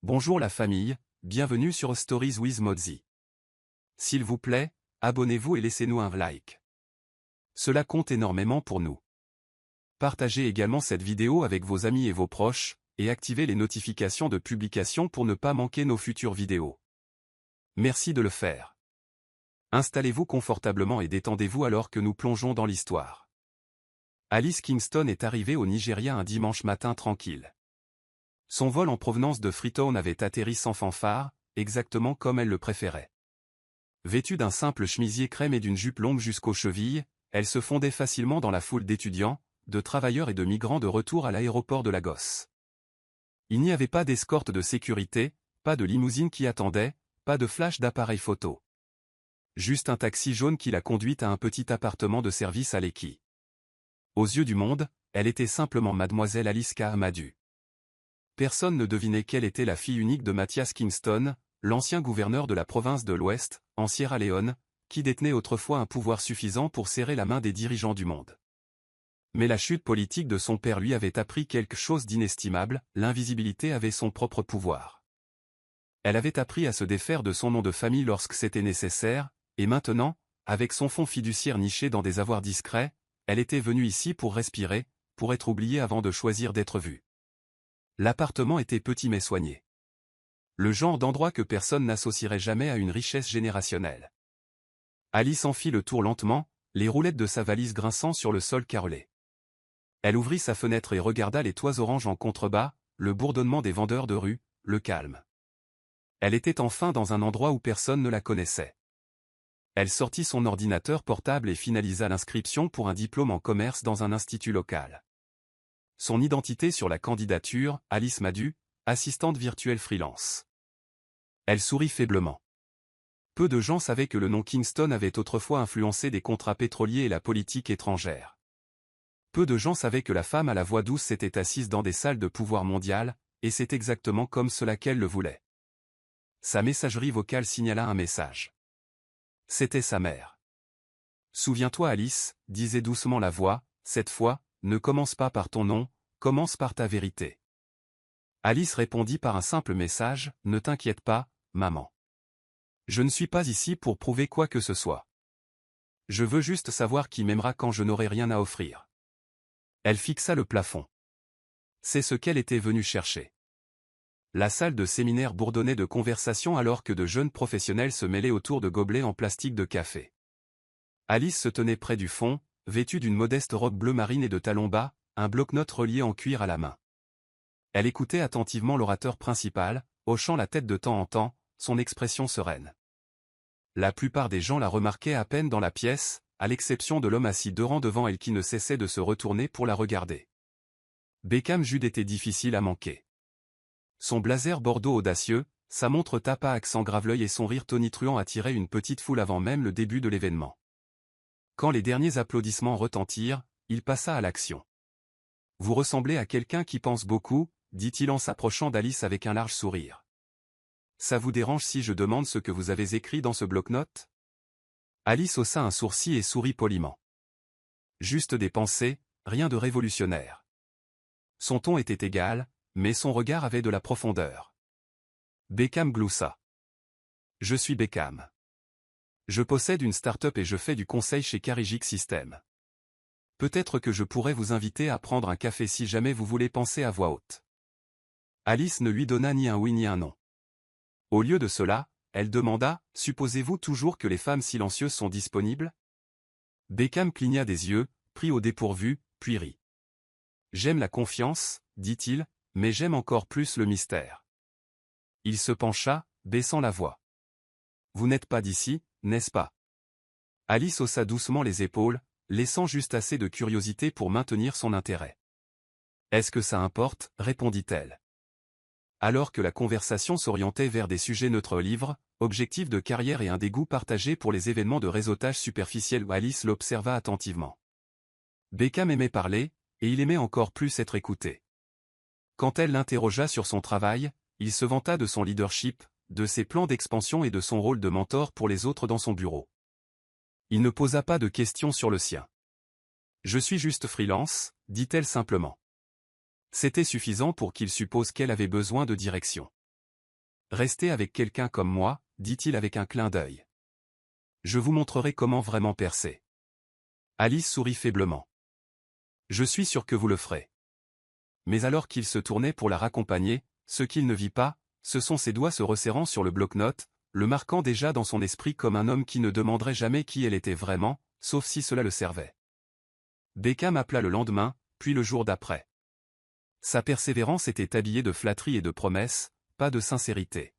Bonjour la famille, bienvenue sur Stories with Mozzie. S'il vous plaît, abonnez-vous et laissez-nous un like. Cela compte énormément pour nous. Partagez également cette vidéo avec vos amis et vos proches, et activez les notifications de publication pour ne pas manquer nos futures vidéos. Merci de le faire. Installez-vous confortablement et détendez-vous alors que nous plongeons dans l'histoire. Alice Kingston est arrivée au Nigeria un dimanche matin tranquille. Son vol en provenance de Freetown avait atterri sans fanfare, exactement comme elle le préférait. Vêtue d'un simple chemisier crème et d'une jupe longue jusqu'aux chevilles, elle se fondait facilement dans la foule d'étudiants, de travailleurs et de migrants de retour à l'aéroport de Lagos. Il n'y avait pas d'escorte de sécurité, pas de limousine qui attendait, pas de flash d'appareil photo. Juste un taxi jaune qui la conduit à un petit appartement de service à Lekki. Aux yeux du monde, elle était simplement mademoiselle Alice Kahamadu. Personne ne devinait qu'elle était la fille unique de Mathias Kingston, l'ancien gouverneur de la province de l'Ouest, en Sierra Leone, qui détenait autrefois un pouvoir suffisant pour serrer la main des dirigeants du monde. Mais la chute politique de son père lui avait appris quelque chose d'inestimable, l'invisibilité avait son propre pouvoir. Elle avait appris à se défaire de son nom de famille lorsque c'était nécessaire, et maintenant, avec son fonds fiduciaire niché dans des avoirs discrets, elle était venue ici pour respirer, pour être oubliée avant de choisir d'être vue. L'appartement était petit mais soigné. Le genre d'endroit que personne n'associerait jamais à une richesse générationnelle. Alice en fit le tour lentement, les roulettes de sa valise grinçant sur le sol carrelé. Elle ouvrit sa fenêtre et regarda les toits oranges en contrebas, le bourdonnement des vendeurs de rue, le calme. Elle était enfin dans un endroit où personne ne la connaissait. Elle sortit son ordinateur portable et finalisa l'inscription pour un diplôme en commerce dans un institut local. Son identité sur la candidature, Alice Madu, assistante virtuelle freelance. Elle sourit faiblement. Peu de gens savaient que le nom Kingston avait autrefois influencé des contrats pétroliers et la politique étrangère. Peu de gens savaient que la femme à la voix douce s'était assise dans des salles de pouvoir mondial, et c'est exactement comme cela qu'elle le voulait. Sa messagerie vocale signala un message. C'était sa mère. « Souviens-toi Alice, disait doucement la voix, cette fois, ne commence pas par ton nom, commence par ta vérité. » Alice répondit par un simple message, « Ne t'inquiète pas, maman. Je ne suis pas ici pour prouver quoi que ce soit. Je veux juste savoir qui m'aimera quand je n'aurai rien à offrir. » Elle fixa le plafond. C'est ce qu'elle était venue chercher. La salle de séminaire bourdonnait de conversations alors que de jeunes professionnels se mêlaient autour de gobelets en plastique de café. Alice se tenait près du fond, vêtue d'une modeste robe bleu marine et de talons bas, un bloc-notes relié en cuir à la main. Elle écoutait attentivement l'orateur principal, hochant la tête de temps en temps, son expression sereine. La plupart des gens la remarquaient à peine dans la pièce, à l'exception de l'homme assis 2 rangs devant elle qui ne cessait de se retourner pour la regarder. Beckham Jude était difficile à manquer. Son blazer bordeaux audacieux, sa montre tape à accent grave-l'œil et son rire tonitruant attiraient une petite foule avant même le début de l'événement. Quand les derniers applaudissements retentirent, il passa à l'action. « Vous ressemblez à quelqu'un qui pense beaucoup, » dit-il en s'approchant d'Alice avec un large sourire. « Ça vous dérange si je demande ce que vous avez écrit dans ce bloc-notes » Alice haussa un sourcil et sourit poliment. « Juste des pensées, rien de révolutionnaire. » Son ton était égal, mais son regard avait de la profondeur. Beckham gloussa. « Je suis Beckham. Je possède une start-up et je fais du conseil chez Carigic Systems. Peut-être que je pourrais vous inviter à prendre un café si jamais vous voulez penser à voix haute. » Alice ne lui donna ni un oui ni un non. Au lieu de cela, elle demanda, « Supposez-vous toujours que les femmes silencieuses sont disponibles ?» Beckham cligna des yeux, pris au dépourvu, puis rit. « J'aime la confiance, dit-il, mais j'aime encore plus le mystère. » Il se pencha, baissant la voix. « Vous n'êtes pas d'ici, n'est-ce pas ?» Alice haussa doucement les épaules, laissant juste assez de curiosité pour maintenir son intérêt. « Est-ce que ça importe ?» répondit-elle. Alors que la conversation s'orientait vers des sujets neutres livres, objectifs de carrière et un dégoût partagé pour les événements de réseautage superficiel, Alice l'observa attentivement. Beckham aimait parler, et il aimait encore plus être écouté. Quand elle l'interrogea sur son travail, il se vanta de son leadership, de ses plans d'expansion et de son rôle de mentor pour les autres dans son bureau. Il ne posa pas de questions sur le sien. « Je suis juste freelance », dit-elle simplement. C'était suffisant pour qu'il suppose qu'elle avait besoin de direction. Restez avec quelqu'un comme moi, dit-il avec un clin d'œil. Je vous montrerai comment vraiment percer. Alice sourit faiblement. Je suis sûr que vous le ferez. Mais alors qu'il se tournait pour la raccompagner, ce qu'il ne vit pas, ce sont ses doigts se resserrant sur le bloc-notes, le marquant déjà dans son esprit comme un homme qui ne demanderait jamais qui elle était vraiment, sauf si cela le servait. Beckham appela le lendemain, puis le jour d'après. Sa persévérance était habillée de flatterie et de promesses, pas de sincérité.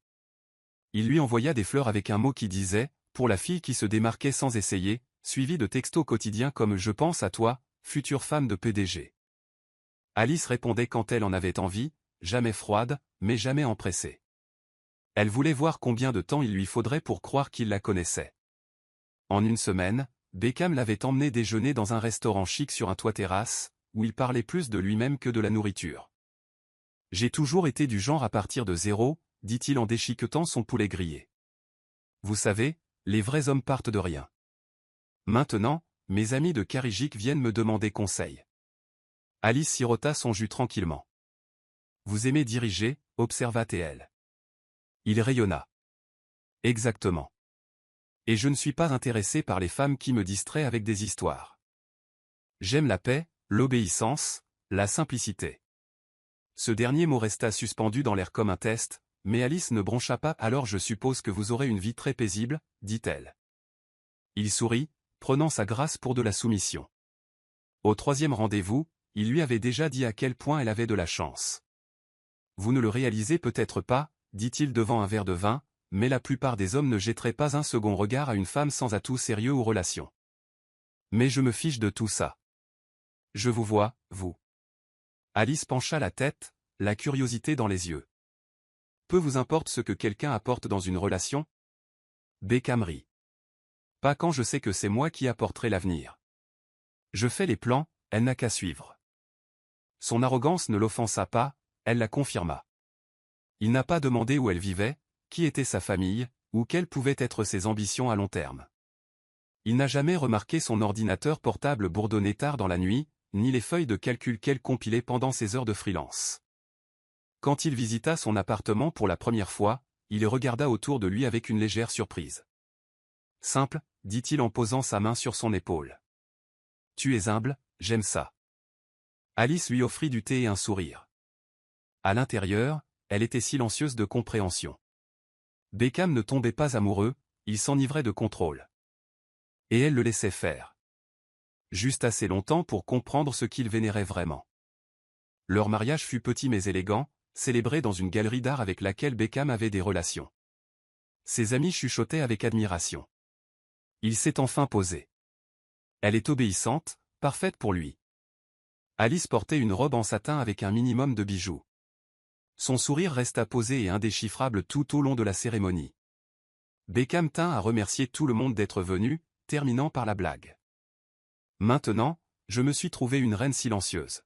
Il lui envoya des fleurs avec un mot qui disait, pour la fille qui se démarquait sans essayer, suivi de textos quotidiens comme « Je pense à toi, future femme de PDG ». Alice répondait quand elle en avait envie, jamais froide, mais jamais empressée. Elle voulait voir combien de temps il lui faudrait pour croire qu'il la connaissait. En une semaine, Beckham l'avait emmené déjeuner dans un restaurant chic sur un toit-terrasse, où il parlait plus de lui-même que de la nourriture. « J'ai toujours été du genre à partir de zéro », dit-il en déchiquetant son poulet grillé. « Vous savez, les vrais hommes partent de rien. Maintenant, mes amis de Carijik viennent me demander conseil. » Alice sirota son jus tranquillement. « Vous aimez diriger » observa-t-elle. Il rayonna. « Exactement. Et je ne suis pas intéressé par les femmes qui me distraient avec des histoires. J'aime la paix, l'obéissance, la simplicité. » Ce dernier mot resta suspendu dans l'air comme un test, mais Alice ne broncha pas. « Alors je suppose que vous aurez une vie très paisible, dit-elle. » Il sourit, prenant sa grâce pour de la soumission. Au troisième rendez-vous, il lui avait déjà dit à quel point elle avait de la chance. « Vous ne le réalisez peut-être pas, dit-il devant un verre de vin, mais la plupart des hommes ne jetteraient pas un second regard à une femme sans atout sérieux ou relation. Mais je me fiche de tout ça. Je vous vois, vous. » Alice pencha la tête, la curiosité dans les yeux. « Peu vous importe ce que quelqu'un apporte dans une relation ? » Beckham rit. « Pas quand je sais que c'est moi qui apporterai l'avenir. Je fais les plans, elle n'a qu'à suivre. » Son arrogance ne l'offensa pas, elle la confirma. Il n'a pas demandé où elle vivait, qui était sa famille, ou quelles pouvaient être ses ambitions à long terme. Il n'a jamais remarqué son ordinateur portable bourdonner tard dans la nuit, ni les feuilles de calcul qu'elle compilait pendant ses heures de freelance. Quand il visita son appartement pour la première fois, il regarda autour de lui avec une légère surprise. « Simple, dit-il en posant sa main sur son épaule. « Tu es humble, j'aime ça. » Alice lui offrit du thé et un sourire. À l'intérieur, elle était silencieuse de compréhension. Beckham ne tombait pas amoureux, il s'enivrait de contrôle. Et elle le laissait faire. Juste assez longtemps pour comprendre ce qu'il vénérait vraiment. Leur mariage fut petit mais élégant, célébré dans une galerie d'art avec laquelle Beckham avait des relations. Ses amis chuchotaient avec admiration. Il s'est enfin posé. Elle est obéissante, parfaite pour lui. Alice portait une robe en satin avec un minimum de bijoux. Son sourire resta posé et indéchiffrable tout au long de la cérémonie. Beckham tint à remercier tout le monde d'être venu, terminant par la blague. « Maintenant, je me suis trouvé une reine silencieuse. »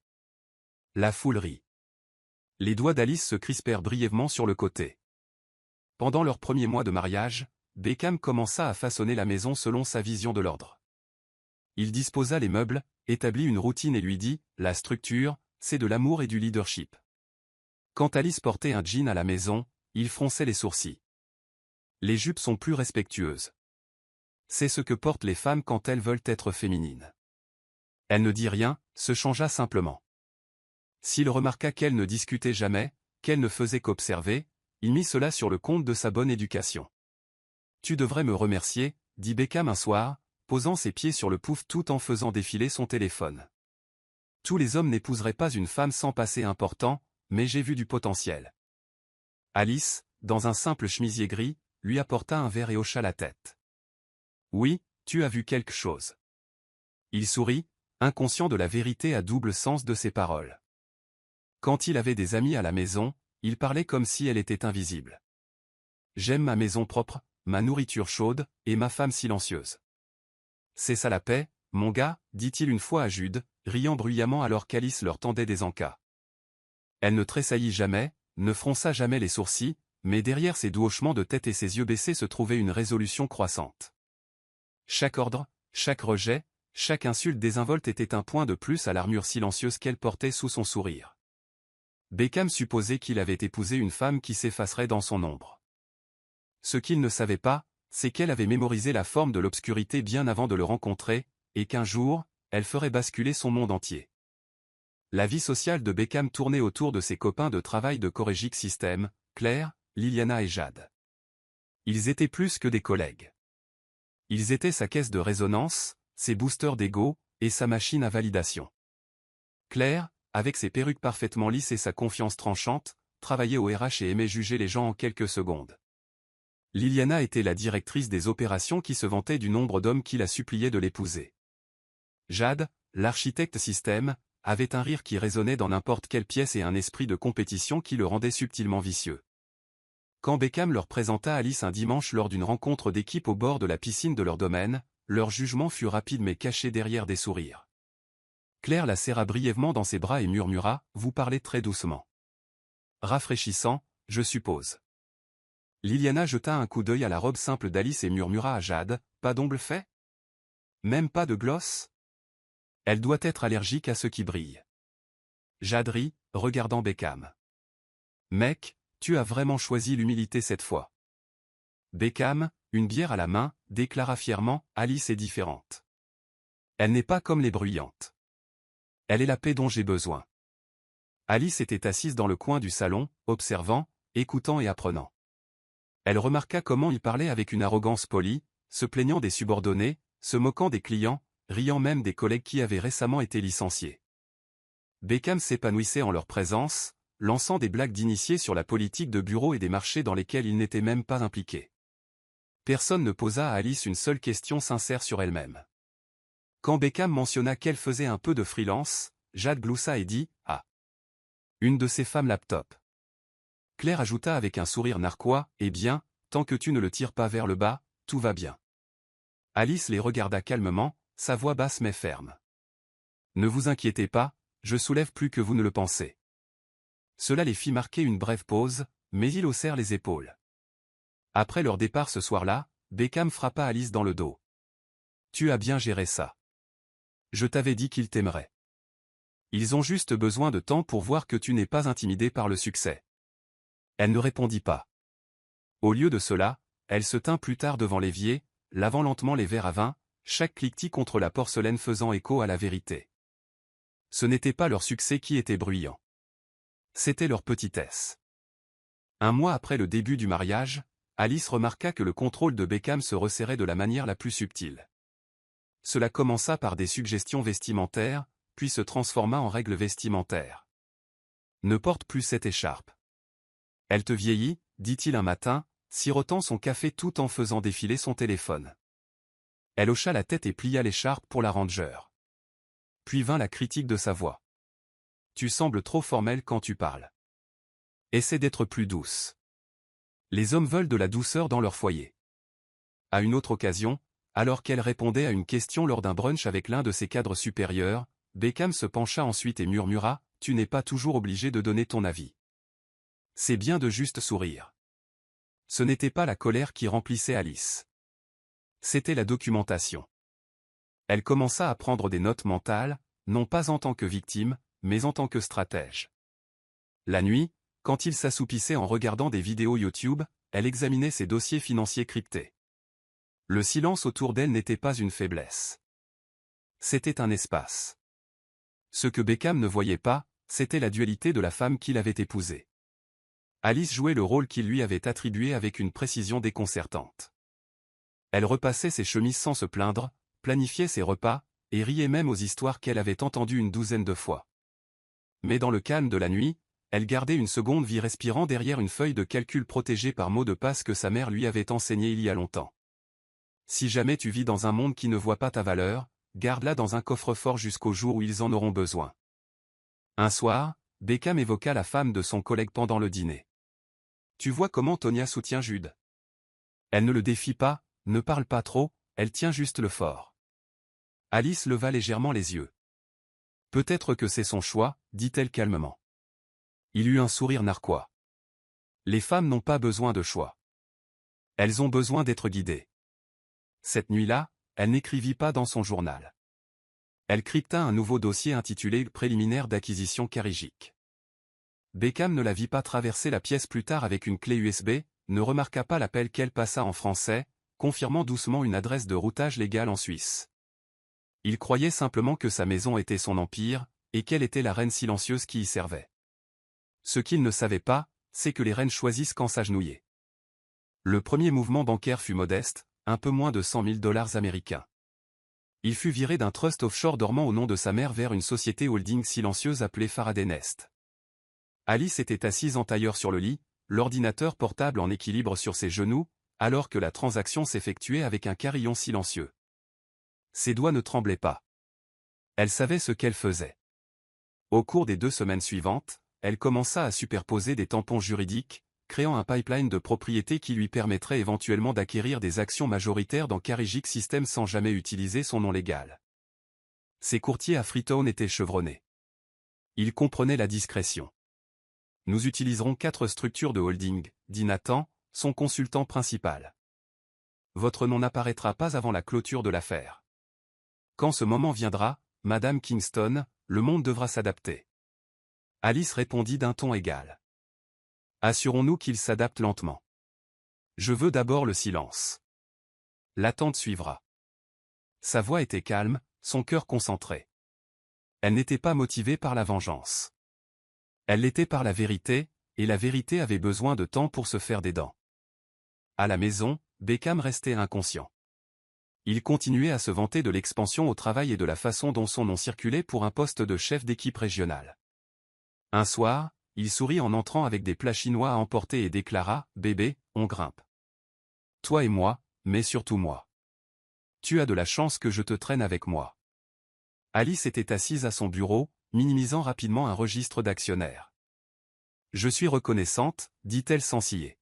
La foule rit. Les doigts d'Alice se crispèrent brièvement sur le côté. Pendant leurs premiers mois de mariage, Beckham commença à façonner la maison selon sa vision de l'ordre. Il disposa les meubles, établit une routine et lui dit « La structure, c'est de l'amour et du leadership. » Quand Alice portait un jean à la maison, il fronçait les sourcils. Les jupes sont plus respectueuses. C'est ce que portent les femmes quand elles veulent être féminines. Elle ne dit rien, se changea simplement. S'il remarqua qu'elle ne discutait jamais, qu'elle ne faisait qu'observer, il mit cela sur le compte de sa bonne éducation. « Tu devrais me remercier, » dit Beckham un soir, posant ses pieds sur le pouf tout en faisant défiler son téléphone. « Tous les hommes n'épouseraient pas une femme sans passé important, mais j'ai vu du potentiel. » Alice, dans un simple chemisier gris, lui apporta un verre et hocha la tête. « Oui, tu as vu quelque chose. » Il sourit, inconscient de la vérité à double sens de ses paroles. Quand il avait des amis à la maison, il parlait comme si elle était invisible. « J'aime ma maison propre, ma nourriture chaude, et ma femme silencieuse. C'est ça la paix, mon gars, dit-il une fois à Jude, riant bruyamment alors qu'Alice leur tendait des encas. Elle ne tressaillit jamais, ne fronça jamais les sourcils, mais derrière ses doux hochements de tête et ses yeux baissés se trouvait une résolution croissante. Chaque ordre, chaque rejet, chaque insulte désinvolte était un point de plus à l'armure silencieuse qu'elle portait sous son sourire. Beckham supposait qu'il avait épousé une femme qui s'effacerait dans son ombre. Ce qu'il ne savait pas, c'est qu'elle avait mémorisé la forme de l'obscurité bien avant de le rencontrer, et qu'un jour, elle ferait basculer son monde entier. La vie sociale de Beckham tournait autour de ses copains de travail de Coregic System, Claire, Liliana et Jade. Ils étaient plus que des collègues. Ils étaient sa caisse de résonance, ses boosters d'ego, et sa machine à validation. Claire, avec ses perruques parfaitement lisses et sa confiance tranchante, travaillait au RH et aimait juger les gens en quelques secondes. Liliana était la directrice des opérations qui se vantait du nombre d'hommes qui la suppliaient de l'épouser. Jade, l'architecte système, avait un rire qui résonnait dans n'importe quelle pièce et un esprit de compétition qui le rendait subtilement vicieux. Quand Beckham leur présenta Alice un dimanche lors d'une rencontre d'équipe au bord de la piscine de leur domaine, leur jugement fut rapide mais caché derrière des sourires. Claire la serra brièvement dans ses bras et murmura « Vous parlez très doucement. » Rafraîchissant, je suppose. Liliana jeta un coup d'œil à la robe simple d'Alice et murmura à Jade « Pas d'ongles faits ? Même pas de gloss ? Elle doit être allergique à ce qui brille. » Jade rit, regardant Beckham. « Mec, tu as vraiment choisi l'humilité cette fois. » Beckham, une bière à la main, déclara fièrement « Alice est différente. Elle n'est pas comme les bruyantes. Elle est la paix dont j'ai besoin. » Alice était assise dans le coin du salon, observant, écoutant et apprenant. Elle remarqua comment il parlait avec une arrogance polie, se plaignant des subordonnés, se moquant des clients, riant même des collègues qui avaient récemment été licenciés. Beckham s'épanouissait en leur présence, lançant des blagues d'initiés sur la politique de bureau et des marchés dans lesquels il n'était même pas impliqué. Personne ne posa à Alice une seule question sincère sur elle-même. Quand Beckham mentionna qu'elle faisait un peu de freelance, Jade gloussa et dit « Ah. Une de ces femmes laptop. » Claire ajouta avec un sourire narquois « Eh bien, tant que tu ne le tires pas vers le bas, tout va bien. » Alice les regarda calmement, sa voix basse mais ferme. « Ne vous inquiétez pas, je soulève plus que vous ne le pensez. » Cela les fit marquer une brève pause, mais ils haussèrent les épaules. Après leur départ ce soir-là, Beckham frappa Alice dans le dos. « Tu as bien géré ça. Je t'avais dit qu'ils t'aimeraient. Ils ont juste besoin de temps pour voir que tu n'es pas intimidé par le succès. » Elle ne répondit pas. Au lieu de cela, elle se tint plus tard devant l'évier, lavant lentement les verres à vin, chaque cliquetis contre la porcelaine faisant écho à la vérité. Ce n'était pas leur succès qui était bruyant. C'était leur petitesse. Un mois après le début du mariage, Alice remarqua que le contrôle de Beckham se resserrait de la manière la plus subtile. Cela commença par des suggestions vestimentaires, puis se transforma en règles vestimentaires. Ne porte plus cette écharpe. Elle te vieillit, dit-il un matin, sirotant son café tout en faisant défiler son téléphone. Elle hocha la tête et plia l'écharpe pour la ranger. Puis vint la critique de sa voix. Tu sembles trop formelle quand tu parles. Essaie d'être plus douce. Les hommes veulent de la douceur dans leur foyer. À une autre occasion, alors qu'elle répondait à une question lors d'un brunch avec l'un de ses cadres supérieurs, Beckham se pencha ensuite et murmura « Tu n'es pas toujours obligé de donner ton avis. C'est bien de juste sourire. » Ce n'était pas la colère qui remplissait Alice. C'était la documentation. Elle commença à prendre des notes mentales, non pas en tant que victime, mais en tant que stratège. La nuit, quand il s'assoupissait en regardant des vidéos YouTube, elle examinait ses dossiers financiers cryptés. Le silence autour d'elle n'était pas une faiblesse. C'était un espace. Ce que Beckham ne voyait pas, c'était la dualité de la femme qu'il avait épousée. Alice jouait le rôle qu'il lui avait attribué avec une précision déconcertante. Elle repassait ses chemises sans se plaindre, planifiait ses repas, et riait même aux histoires qu'elle avait entendues une douzaine de fois. Mais dans le calme de la nuit, elle gardait une seconde vie respirant derrière une feuille de calcul protégée par mots de passe que sa mère lui avait enseigné il y a longtemps. Si jamais tu vis dans un monde qui ne voit pas ta valeur, garde-la dans un coffre-fort jusqu'au jour où ils en auront besoin. Un soir, Beckham évoqua la femme de son collègue pendant le dîner. Tu vois comment Tonya soutient Jude. Elle ne le défie pas, ne parle pas trop, elle tient juste le fort. Alice leva légèrement les yeux. Peut-être que c'est son choix, dit-elle calmement. Il eut un sourire narquois. Les femmes n'ont pas besoin de choix. Elles ont besoin d'être guidées. Cette nuit-là, elle n'écrivit pas dans son journal. Elle crypta un nouveau dossier intitulé « Préliminaire d'acquisition Coregic ». Beckham ne la vit pas traverser la pièce plus tard avec une clé USB, ne remarqua pas l'appel qu'elle passa en français, confirmant doucement une adresse de routage légale en Suisse. Il croyait simplement que sa maison était son empire, et qu'elle était la reine silencieuse qui y servait. Ce qu'il ne savait pas, c'est que les reines choisissent quand s'agenouiller. Le premier mouvement bancaire fut modeste, un peu moins de 100 000 $ américains. Il fut viré d'un trust offshore dormant au nom de sa mère vers une société holding silencieuse appelée Faraday Nest. Alice était assise en tailleur sur le lit, l'ordinateur portable en équilibre sur ses genoux, alors que la transaction s'effectuait avec un carillon silencieux. Ses doigts ne tremblaient pas. Elle savait ce qu'elle faisait. Au cours des 2 semaines suivantes, elle commença à superposer des tampons juridiques, créant un pipeline de propriété qui lui permettrait éventuellement d'acquérir des actions majoritaires dans Carrigic Systems sans jamais utiliser son nom légal. Ses courtiers à Freetown étaient chevronnés. Ils comprenaient la discrétion. Nous utiliserons 4 structures de holding, dit Nathan, son consultant principal. Votre nom n'apparaîtra pas avant la clôture de l'affaire. Quand ce moment viendra, Madame Kingston, le monde devra s'adapter. Alice répondit d'un ton égal. Assurons-nous qu'il s'adapte lentement. Je veux d'abord le silence. L'attente suivra. Sa voix était calme, son cœur concentré. Elle n'était pas motivée par la vengeance. Elle l'était par la vérité, et la vérité avait besoin de temps pour se faire des dents. À la maison, Beckham restait inconscient. Il continuait à se vanter de l'expansion au travail et de la façon dont son nom circulait pour un poste de chef d'équipe régionale. Un soir, il sourit en entrant avec des plats chinois à emporter et déclara « Bébé, on grimpe. Toi et moi, mais surtout moi. Tu as de la chance que je te traîne avec moi. » Alice était assise à son bureau, minimisant rapidement un registre d'actionnaires. « Je suis reconnaissante, dit-elle sans ciller.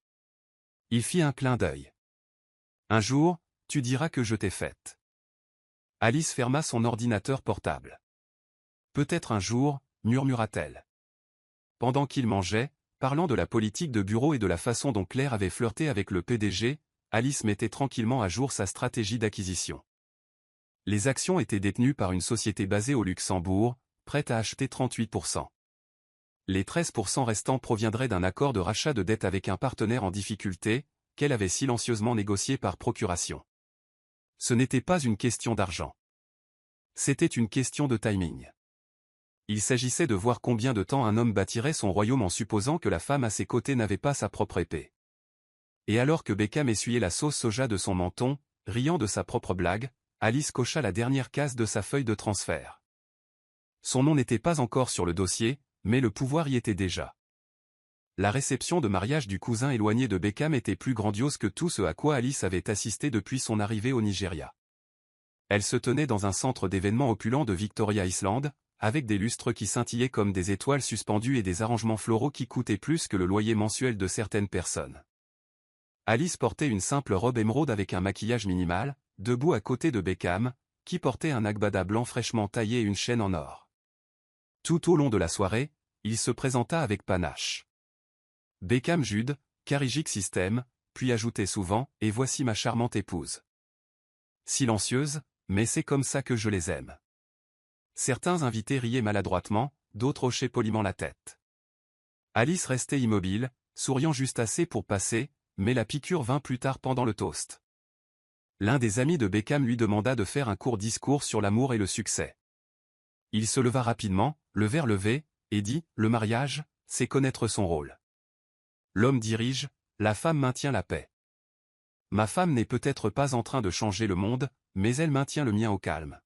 Il fit un clin d'œil. « Un jour, tu diras que je t'ai faite. » Alice ferma son ordinateur portable. « Peut-être un jour, murmura-t-elle. » Pendant qu'il mangeait, parlant de la politique de bureau et de la façon dont Claire avait flirté avec le PDG, Alice mettait tranquillement à jour sa stratégie d'acquisition. Les actions étaient détenues par une société basée au Luxembourg, prête à acheter 38%. Les 13% restants proviendraient d'un accord de rachat de dette avec un partenaire en difficulté, qu'elle avait silencieusement négocié par procuration. Ce n'était pas une question d'argent. C'était une question de timing. Il s'agissait de voir combien de temps un homme bâtirait son royaume en supposant que la femme à ses côtés n'avait pas sa propre épée. Et alors que Beckham essuyait la sauce soja de son menton, riant de sa propre blague, Alice cocha la dernière case de sa feuille de transfert. Son nom n'était pas encore sur le dossier, mais le pouvoir y était déjà. La réception de mariage du cousin éloigné de Beckham était plus grandiose que tout ce à quoi Alice avait assisté depuis son arrivée au Nigeria. Elle se tenait dans un centre d'événements opulent de Victoria Island, avec des lustres qui scintillaient comme des étoiles suspendues et des arrangements floraux qui coûtaient plus que le loyer mensuel de certaines personnes. Alice portait une simple robe émeraude avec un maquillage minimal, debout à côté de Beckham, qui portait un agbada blanc fraîchement taillé et une chaîne en or. Tout au long de la soirée, il se présenta avec panache. Beckham Jude, Carrigic Systems, puis ajoutait souvent « Et voici ma charmante épouse. » Silencieuse, mais c'est comme ça que je les aime. Certains invités riaient maladroitement, d'autres hochaient poliment la tête. Alice restait immobile, souriant juste assez pour passer, mais la piqûre vint plus tard pendant le toast. L'un des amis de Beckham lui demanda de faire un court discours sur l'amour et le succès. Il se leva rapidement, le verre levé, et dit « Le mariage, c'est connaître son rôle. L'homme dirige, la femme maintient la paix. Ma femme n'est peut-être pas en train de changer le monde, mais elle maintient le mien au calme. »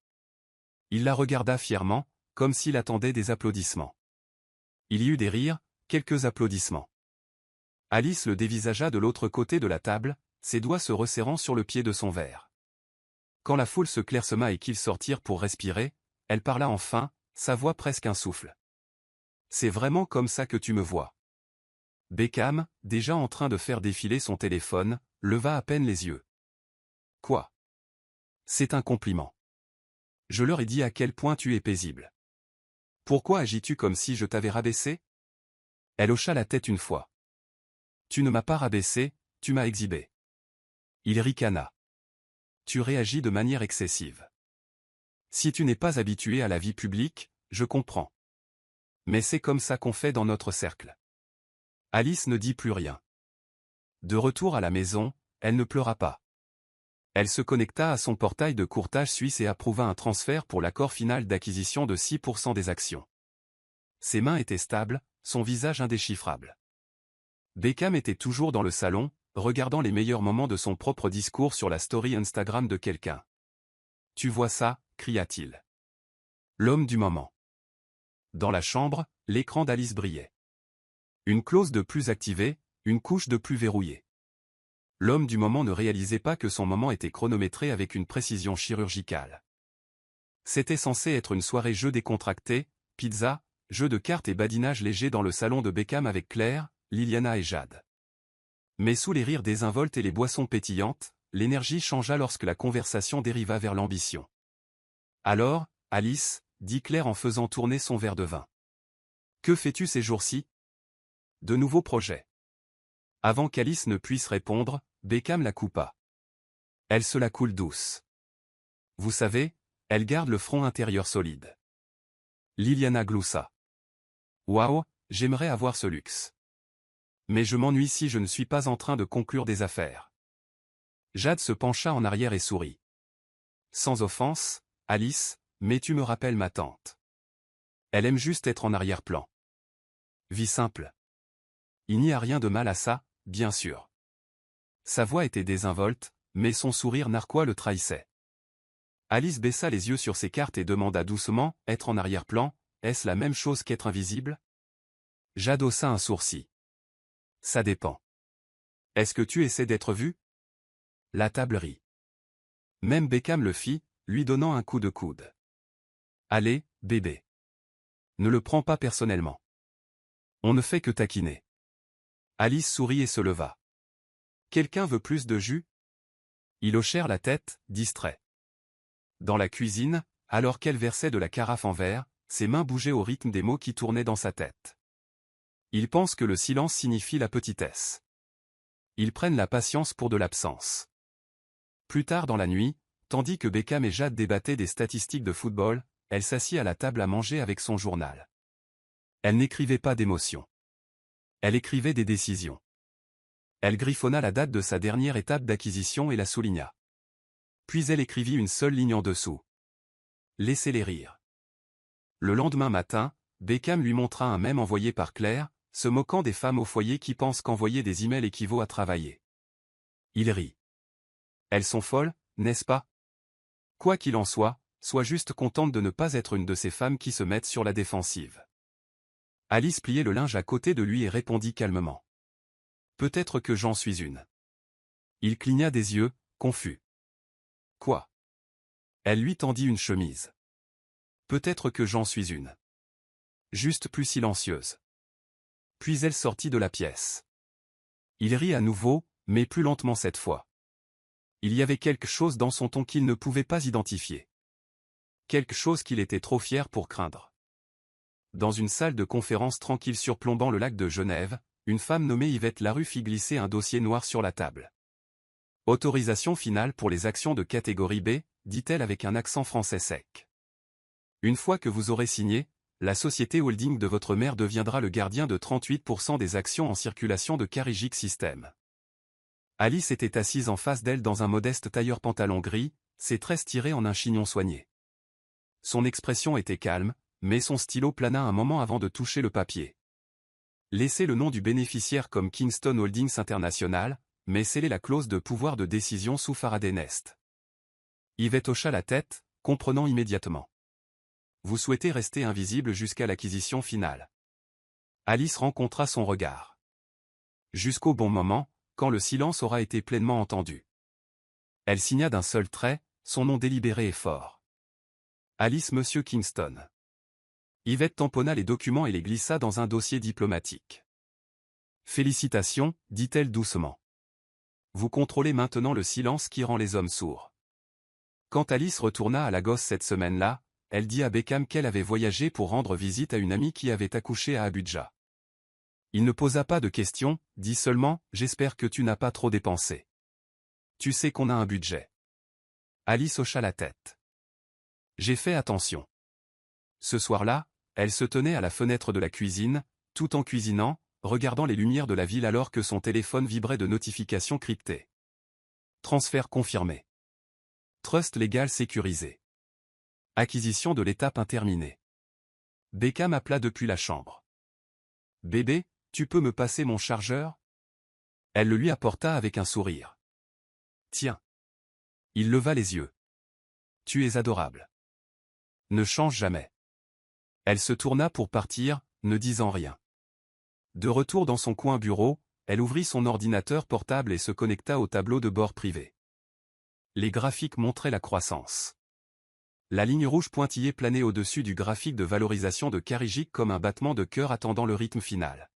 Il la regarda fièrement, comme s'il attendait des applaudissements. Il y eut des rires, quelques applaudissements. Alice le dévisagea de l'autre côté de la table, ses doigts se resserrant sur le pied de son verre. Quand la foule se clairsema et qu'ils sortirent pour respirer, elle parla enfin, sa voix presque un souffle. « C'est vraiment comme ça que tu me vois. » Beckham, déjà en train de faire défiler son téléphone, leva à peine les yeux. « Quoi ? C'est un compliment. Je leur ai dit à quel point tu es paisible. Pourquoi agis-tu comme si je t'avais rabaissé ? » Elle hocha la tête une fois. « Tu ne m'as pas rabaissé, tu m'as exhibé. » Il ricana. « Tu réagis de manière excessive. Si tu n'es pas habitué à la vie publique, je comprends. Mais c'est comme ça qu'on fait dans notre cercle. » Alice ne dit plus rien. De retour à la maison, elle ne pleura pas. Elle se connecta à son portail de courtage suisse et approuva un transfert pour l'accord final d'acquisition de 6% des actions. Ses mains étaient stables, son visage indéchiffrable. Beckham était toujours dans le salon, regardant les meilleurs moments de son propre discours sur la story Instagram de quelqu'un. « Tu vois ça ?» cria-t-il. L'homme du moment. Dans la chambre, l'écran d'Alice brillait. Une clause de plus activée, une couche de plus verrouillée. L'homme du moment ne réalisait pas que son moment était chronométré avec une précision chirurgicale. C'était censé être une soirée jeu décontracté, pizza, jeu de cartes et badinage léger dans le salon de Beckham avec Claire, Liliana et Jade. Mais sous les rires désinvoltes et les boissons pétillantes, l'énergie changea lorsque la conversation dériva vers l'ambition. « Alors, Alice » dit Claire en faisant tourner son verre de vin. « Que fais-tu ces jours-ci » ? De nouveaux projets. Avant qu'Alice ne puisse répondre, Beckham la coupa. Elle se la coule douce. Vous savez, elle garde le front intérieur solide. Liliana gloussa. Waouh, j'aimerais avoir ce luxe. Mais je m'ennuie si je ne suis pas en train de conclure des affaires. Jade se pencha en arrière et sourit. Sans offense, Alice, mais tu me rappelles ma tante. Elle aime juste être en arrière-plan. Vie simple. Il n'y a rien de mal à ça, bien sûr. Sa voix était désinvolte, mais son sourire narquois le trahissait. Alice baissa les yeux sur ses cartes et demanda doucement, « Être en arrière-plan, est-ce la même chose qu'être invisible ?» Jade haussa un sourcil. « Ça dépend. Est-ce que tu essaies d'être vu ?» La table rit. Même Beckham le fit, lui donnant un coup de coude. « Allez, bébé. Ne le prends pas personnellement. On ne fait que taquiner. » Alice sourit et se leva. « Quelqu'un veut plus de jus ?» Ils hochèrent la tête, distraits. Dans la cuisine, alors qu'elle versait de la carafe en verre, ses mains bougeaient au rythme des mots qui tournaient dans sa tête. Ils pensent que le silence signifie la petitesse. Ils prennent la patience pour de l'absence. Plus tard dans la nuit, tandis que Beckham et Jade débattaient des statistiques de football, elle s'assit à la table à manger avec son journal. Elle n'écrivait pas d'émotions. Elle écrivait des décisions. Elle griffonna la date de sa dernière étape d'acquisition et la souligna. Puis elle écrivit une seule ligne en dessous. Laissez-les rire. Le lendemain matin, Beckham lui montra un mème envoyé par Claire, se moquant des femmes au foyer qui pensent qu'envoyer des emails équivaut à travailler. Il rit. Elles sont folles, n'est-ce pas? Quoi qu'il en soit, sois juste contente de ne pas être une de ces femmes qui se mettent sur la défensive. Alice pliait le linge à côté de lui et répondit calmement. Peut-être que j'en suis une. Il cligna des yeux, confus. Quoi? Elle lui tendit une chemise. Peut-être que j'en suis une. Juste plus silencieuse. Puis elle sortit de la pièce. Il rit à nouveau, mais plus lentement cette fois. Il y avait quelque chose dans son ton qu'il ne pouvait pas identifier. Quelque chose qu'il était trop fier pour craindre. Dans une salle de conférence tranquille surplombant le lac de Genève, une femme nommée Yvette Larue fit glisser un dossier noir sur la table. Autorisation finale pour les actions de catégorie B, dit-elle avec un accent français sec. Une fois que vous aurez signé, la société holding de votre mère deviendra le gardien de 38% des actions en circulation de Carigic System. Alice était assise en face d'elle dans un modeste tailleur pantalon gris, ses tresses tirées en un chignon soigné. Son expression était calme, mais son stylo plana un moment avant de toucher le papier. Laissez le nom du bénéficiaire comme Kingston Holdings International, mais scellez la clause de pouvoir de décision sous Faraday Nest. Yvette hocha la tête, comprenant immédiatement. Vous souhaitez rester invisible jusqu'à l'acquisition finale. Alice rencontra son regard. Jusqu'au bon moment, quand le silence aura été pleinement entendu. Elle signa d'un seul trait, son nom délibéré et fort. Alice Monsieur Kingston. Yvette tamponna les documents et les glissa dans un dossier diplomatique. Félicitations, dit-elle doucement. Vous contrôlez maintenant le silence qui rend les hommes sourds. Quand Alice retourna à Lagos cette semaine-là, elle dit à Beckham qu'elle avait voyagé pour rendre visite à une amie qui avait accouché à Abuja. Il ne posa pas de questions, dit seulement « J'espère que tu n'as pas trop dépensé. Tu sais qu'on a un budget. » Alice hocha la tête. J'ai fait attention. Ce soir-là, elle se tenait à la fenêtre de la cuisine, tout en cuisinant, regardant les lumières de la ville alors que son téléphone vibrait de notifications cryptées. Transfert confirmé. Trust légal sécurisé. Acquisition de l'étape interminée. Beckham appela depuis la chambre. « Bébé, tu peux me passer mon chargeur ?» Elle le lui apporta avec un sourire. « Tiens. » Il leva les yeux. « Tu es adorable. Ne change jamais. » Elle se tourna pour partir, ne disant rien. De retour dans son coin bureau, elle ouvrit son ordinateur portable et se connecta au tableau de bord privé. Les graphiques montraient la croissance. La ligne rouge pointillée planait au-dessus du graphique de valorisation de Carijik comme un battement de cœur attendant le rythme final.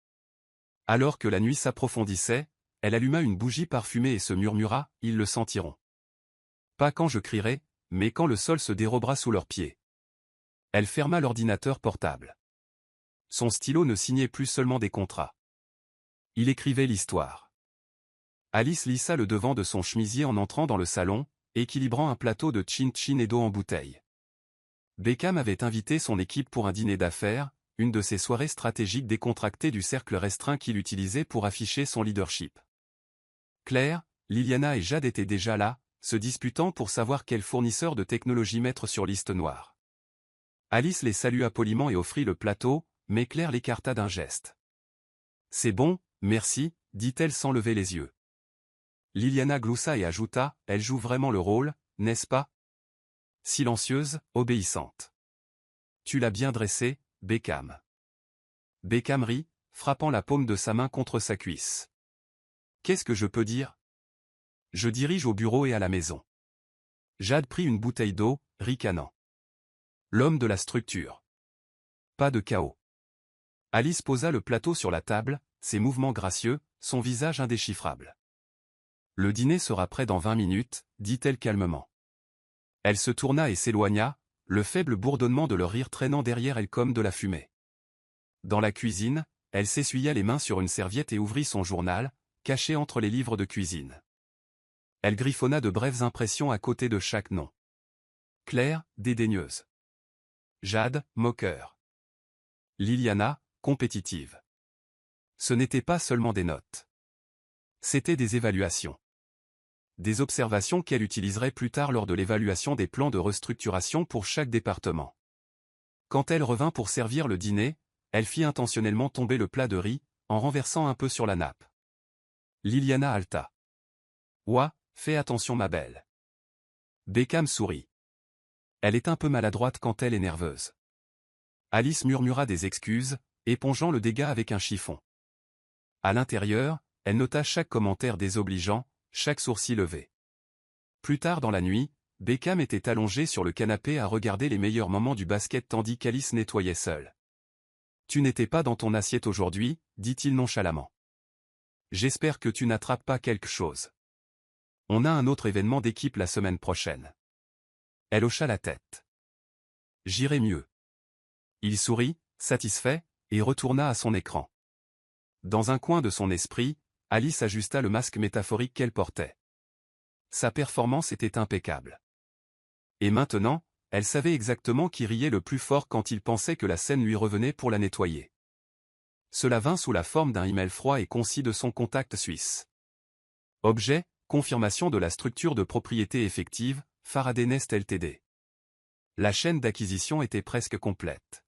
Alors que la nuit s'approfondissait, elle alluma une bougie parfumée et se murmura « Ils le sentiront. Pas quand je crierai, mais quand le sol se dérobera sous leurs pieds. » Elle ferma l'ordinateur portable. Son stylo ne signait plus seulement des contrats. Il écrivait l'histoire. Alice lissa le devant de son chemisier en entrant dans le salon, équilibrant un plateau de chin-chin et d'eau en bouteille. Beckham avait invité son équipe pour un dîner d'affaires, une de ces soirées stratégiques décontractées du cercle restreint qu'il utilisait pour afficher son leadership. Claire, Liliana et Jade étaient déjà là, se disputant pour savoir quel fournisseur de technologie mettre sur liste noire. Alice les salua poliment et offrit le plateau, mais Claire l'écarta d'un geste. « C'est bon, merci, dit-elle sans lever les yeux. Liliana gloussa et ajouta, elle joue vraiment le rôle, n'est-ce pas? Silencieuse, obéissante. Tu l'as bien dressée, Beckham. Beckham rit, frappant la paume de sa main contre sa cuisse. Qu'est-ce que je peux dire? Je dirige au bureau et à la maison. Jade prit une bouteille d'eau, ricanant. L'homme de la structure. Pas de chaos. Alice posa le plateau sur la table, ses mouvements gracieux, son visage indéchiffrable. Le dîner sera prêt dans 20 minutes, dit-elle calmement. Elle se tourna et s'éloigna, le faible bourdonnement de leur rire traînant derrière elle comme de la fumée. Dans la cuisine, elle s'essuya les mains sur une serviette et ouvrit son journal, caché entre les livres de cuisine. Elle griffonna de brèves impressions à côté de chaque nom. Claire, dédaigneuse. Jade, moqueur. Liliana, compétitive. Ce n'était pas seulement des notes. C'étaient des évaluations. Des observations qu'elle utiliserait plus tard lors de l'évaluation des plans de restructuration pour chaque département. Quand elle revint pour servir le dîner, elle fit intentionnellement tomber le plat de riz, en renversant un peu sur la nappe. Liliana halta. « Ouah, fais attention ma belle. » Beckham sourit. Elle est un peu maladroite quand elle est nerveuse. Alice murmura des excuses, épongeant le dégât avec un chiffon. À l'intérieur, elle nota chaque commentaire désobligeant, chaque sourcil levé. Plus tard dans la nuit, Beckham était allongé sur le canapé à regarder les meilleurs moments du basket tandis qu'Alice nettoyait seule. « Tu n'étais pas dans ton assiette aujourd'hui, dit-il nonchalamment. J'espère que tu n'attrapes pas quelque chose. On a un autre événement d'équipe la semaine prochaine. » Elle hocha la tête. « J'irai mieux. » Il sourit, satisfait, et retourna à son écran. Dans un coin de son esprit, Alice ajusta le masque métaphorique qu'elle portait. Sa performance était impeccable. Et maintenant, elle savait exactement qui riait le plus fort quand il pensait que la scène lui revenait pour la nettoyer. Cela vint sous la forme d'un email froid et concis de son contact suisse. Objet, confirmation de la structure de propriété effective, Faraday Nest Ltd. La chaîne d'acquisition était presque complète.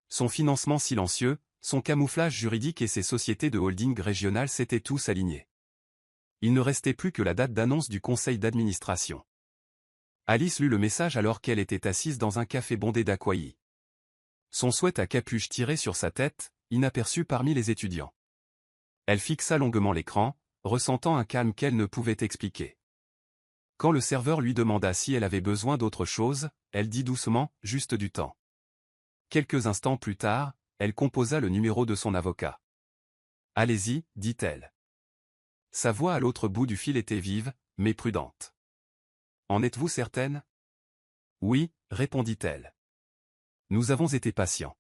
Son financement silencieux, son camouflage juridique et ses sociétés de holding régionales s'étaient tous alignés. Il ne restait plus que la date d'annonce du conseil d'administration. Alice lut le message alors qu'elle était assise dans un café bondé d'acquaillis. Son sweat à capuche tiré sur sa tête, inaperçu parmi les étudiants. Elle fixa longuement l'écran, ressentant un calme qu'elle ne pouvait expliquer. Quand le serveur lui demanda si elle avait besoin d'autre chose, elle dit doucement « juste du temps ». Quelques instants plus tard, elle composa le numéro de son avocat. « Allez-y, dit-elle. » Sa voix à l'autre bout du fil était vive, mais prudente. « En êtes-vous certaine? » « Oui, répondit-elle. Nous avons été patients.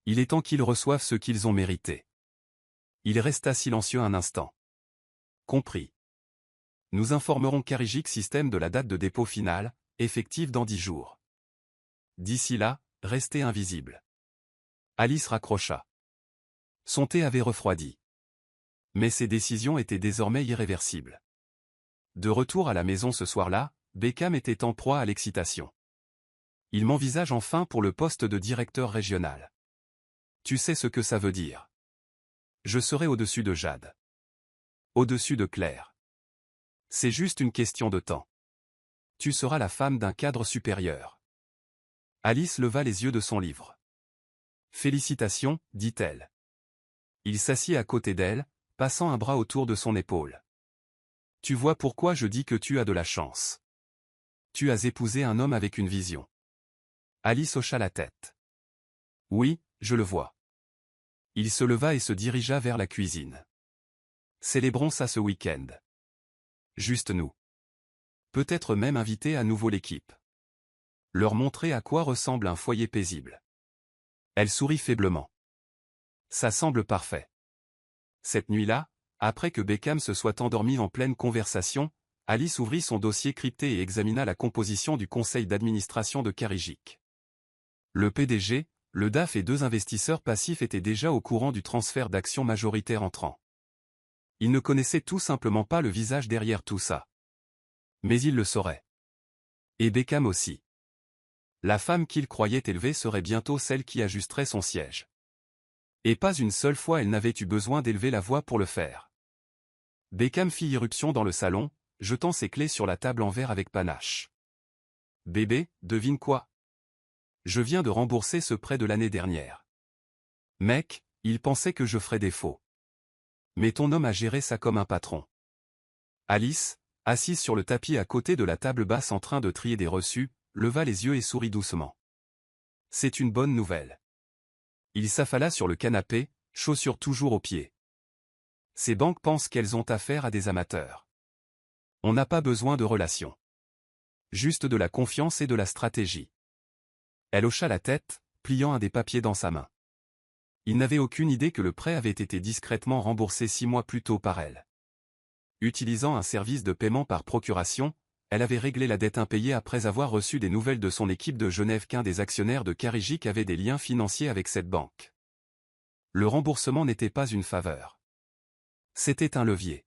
Il est temps qu'ils reçoivent ce qu'ils ont mérité. » Il resta silencieux un instant. « Compris. Nous informerons Carijik System de la date de dépôt finale, effective dans 10 jours. D'ici là, restez invisible. » Alice raccrocha. Son thé avait refroidi. Mais ses décisions étaient désormais irréversibles. De retour à la maison ce soir-là, Beckham était en proie à l'excitation. Il m'envisage enfin pour le poste de directeur régional. Tu sais ce que ça veut dire. Je serai au-dessus de Jade. Au-dessus de Claire. C'est juste une question de temps. Tu seras la femme d'un cadre supérieur. Alice leva les yeux de son livre. Félicitations, dit-elle. Il s'assit à côté d'elle, passant un bras autour de son épaule. Tu vois pourquoi je dis que tu as de la chance. Tu as épousé un homme avec une vision. Alice hocha la tête. Oui, je le vois. Il se leva et se dirigea vers la cuisine. Célébrons ça ce week-end. Juste nous. Peut-être même inviter à nouveau l'équipe. Leur montrer à quoi ressemble un foyer paisible. Elle sourit faiblement. Ça semble parfait. Cette nuit-là, après que Beckham se soit endormi en pleine conversation, Alice ouvrit son dossier crypté et examina la composition du conseil d'administration de Carigic. Le PDG, le DAF et 2 investisseurs passifs étaient déjà au courant du transfert d'actions majoritaires entrant. Ils ne connaissaient tout simplement pas le visage derrière tout ça. Mais ils le sauraient. Et Beckham aussi. La femme qu'il croyait élevée serait bientôt celle qui ajusterait son siège. Et pas une seule fois elle n'avait eu besoin d'élever la voix pour le faire. Beckham fit irruption dans le salon, jetant ses clés sur la table en verre avec panache. « Bébé, devine quoi? Je viens de rembourser ce prêt de l'année dernière. Mec, il pensait que je ferais défaut. Mais ton homme a géré ça comme un patron. » Alice, assise sur le tapis à côté de la table basse en train de trier des reçus, leva les yeux et sourit doucement. C'est une bonne nouvelle. Il s'affala sur le canapé, chaussures toujours aux pieds. Ces banques pensent qu'elles ont affaire à des amateurs. On n'a pas besoin de relations. Juste de la confiance et de la stratégie. Elle hocha la tête, pliant un des papiers dans sa main. Il n'avait aucune idée que le prêt avait été discrètement remboursé 6 mois plus tôt par elle. Utilisant un service de paiement par procuration, elle avait réglé la dette impayée après avoir reçu des nouvelles de son équipe de Genève qu'un des actionnaires de Carigic avait des liens financiers avec cette banque. Le remboursement n'était pas une faveur. C'était un levier.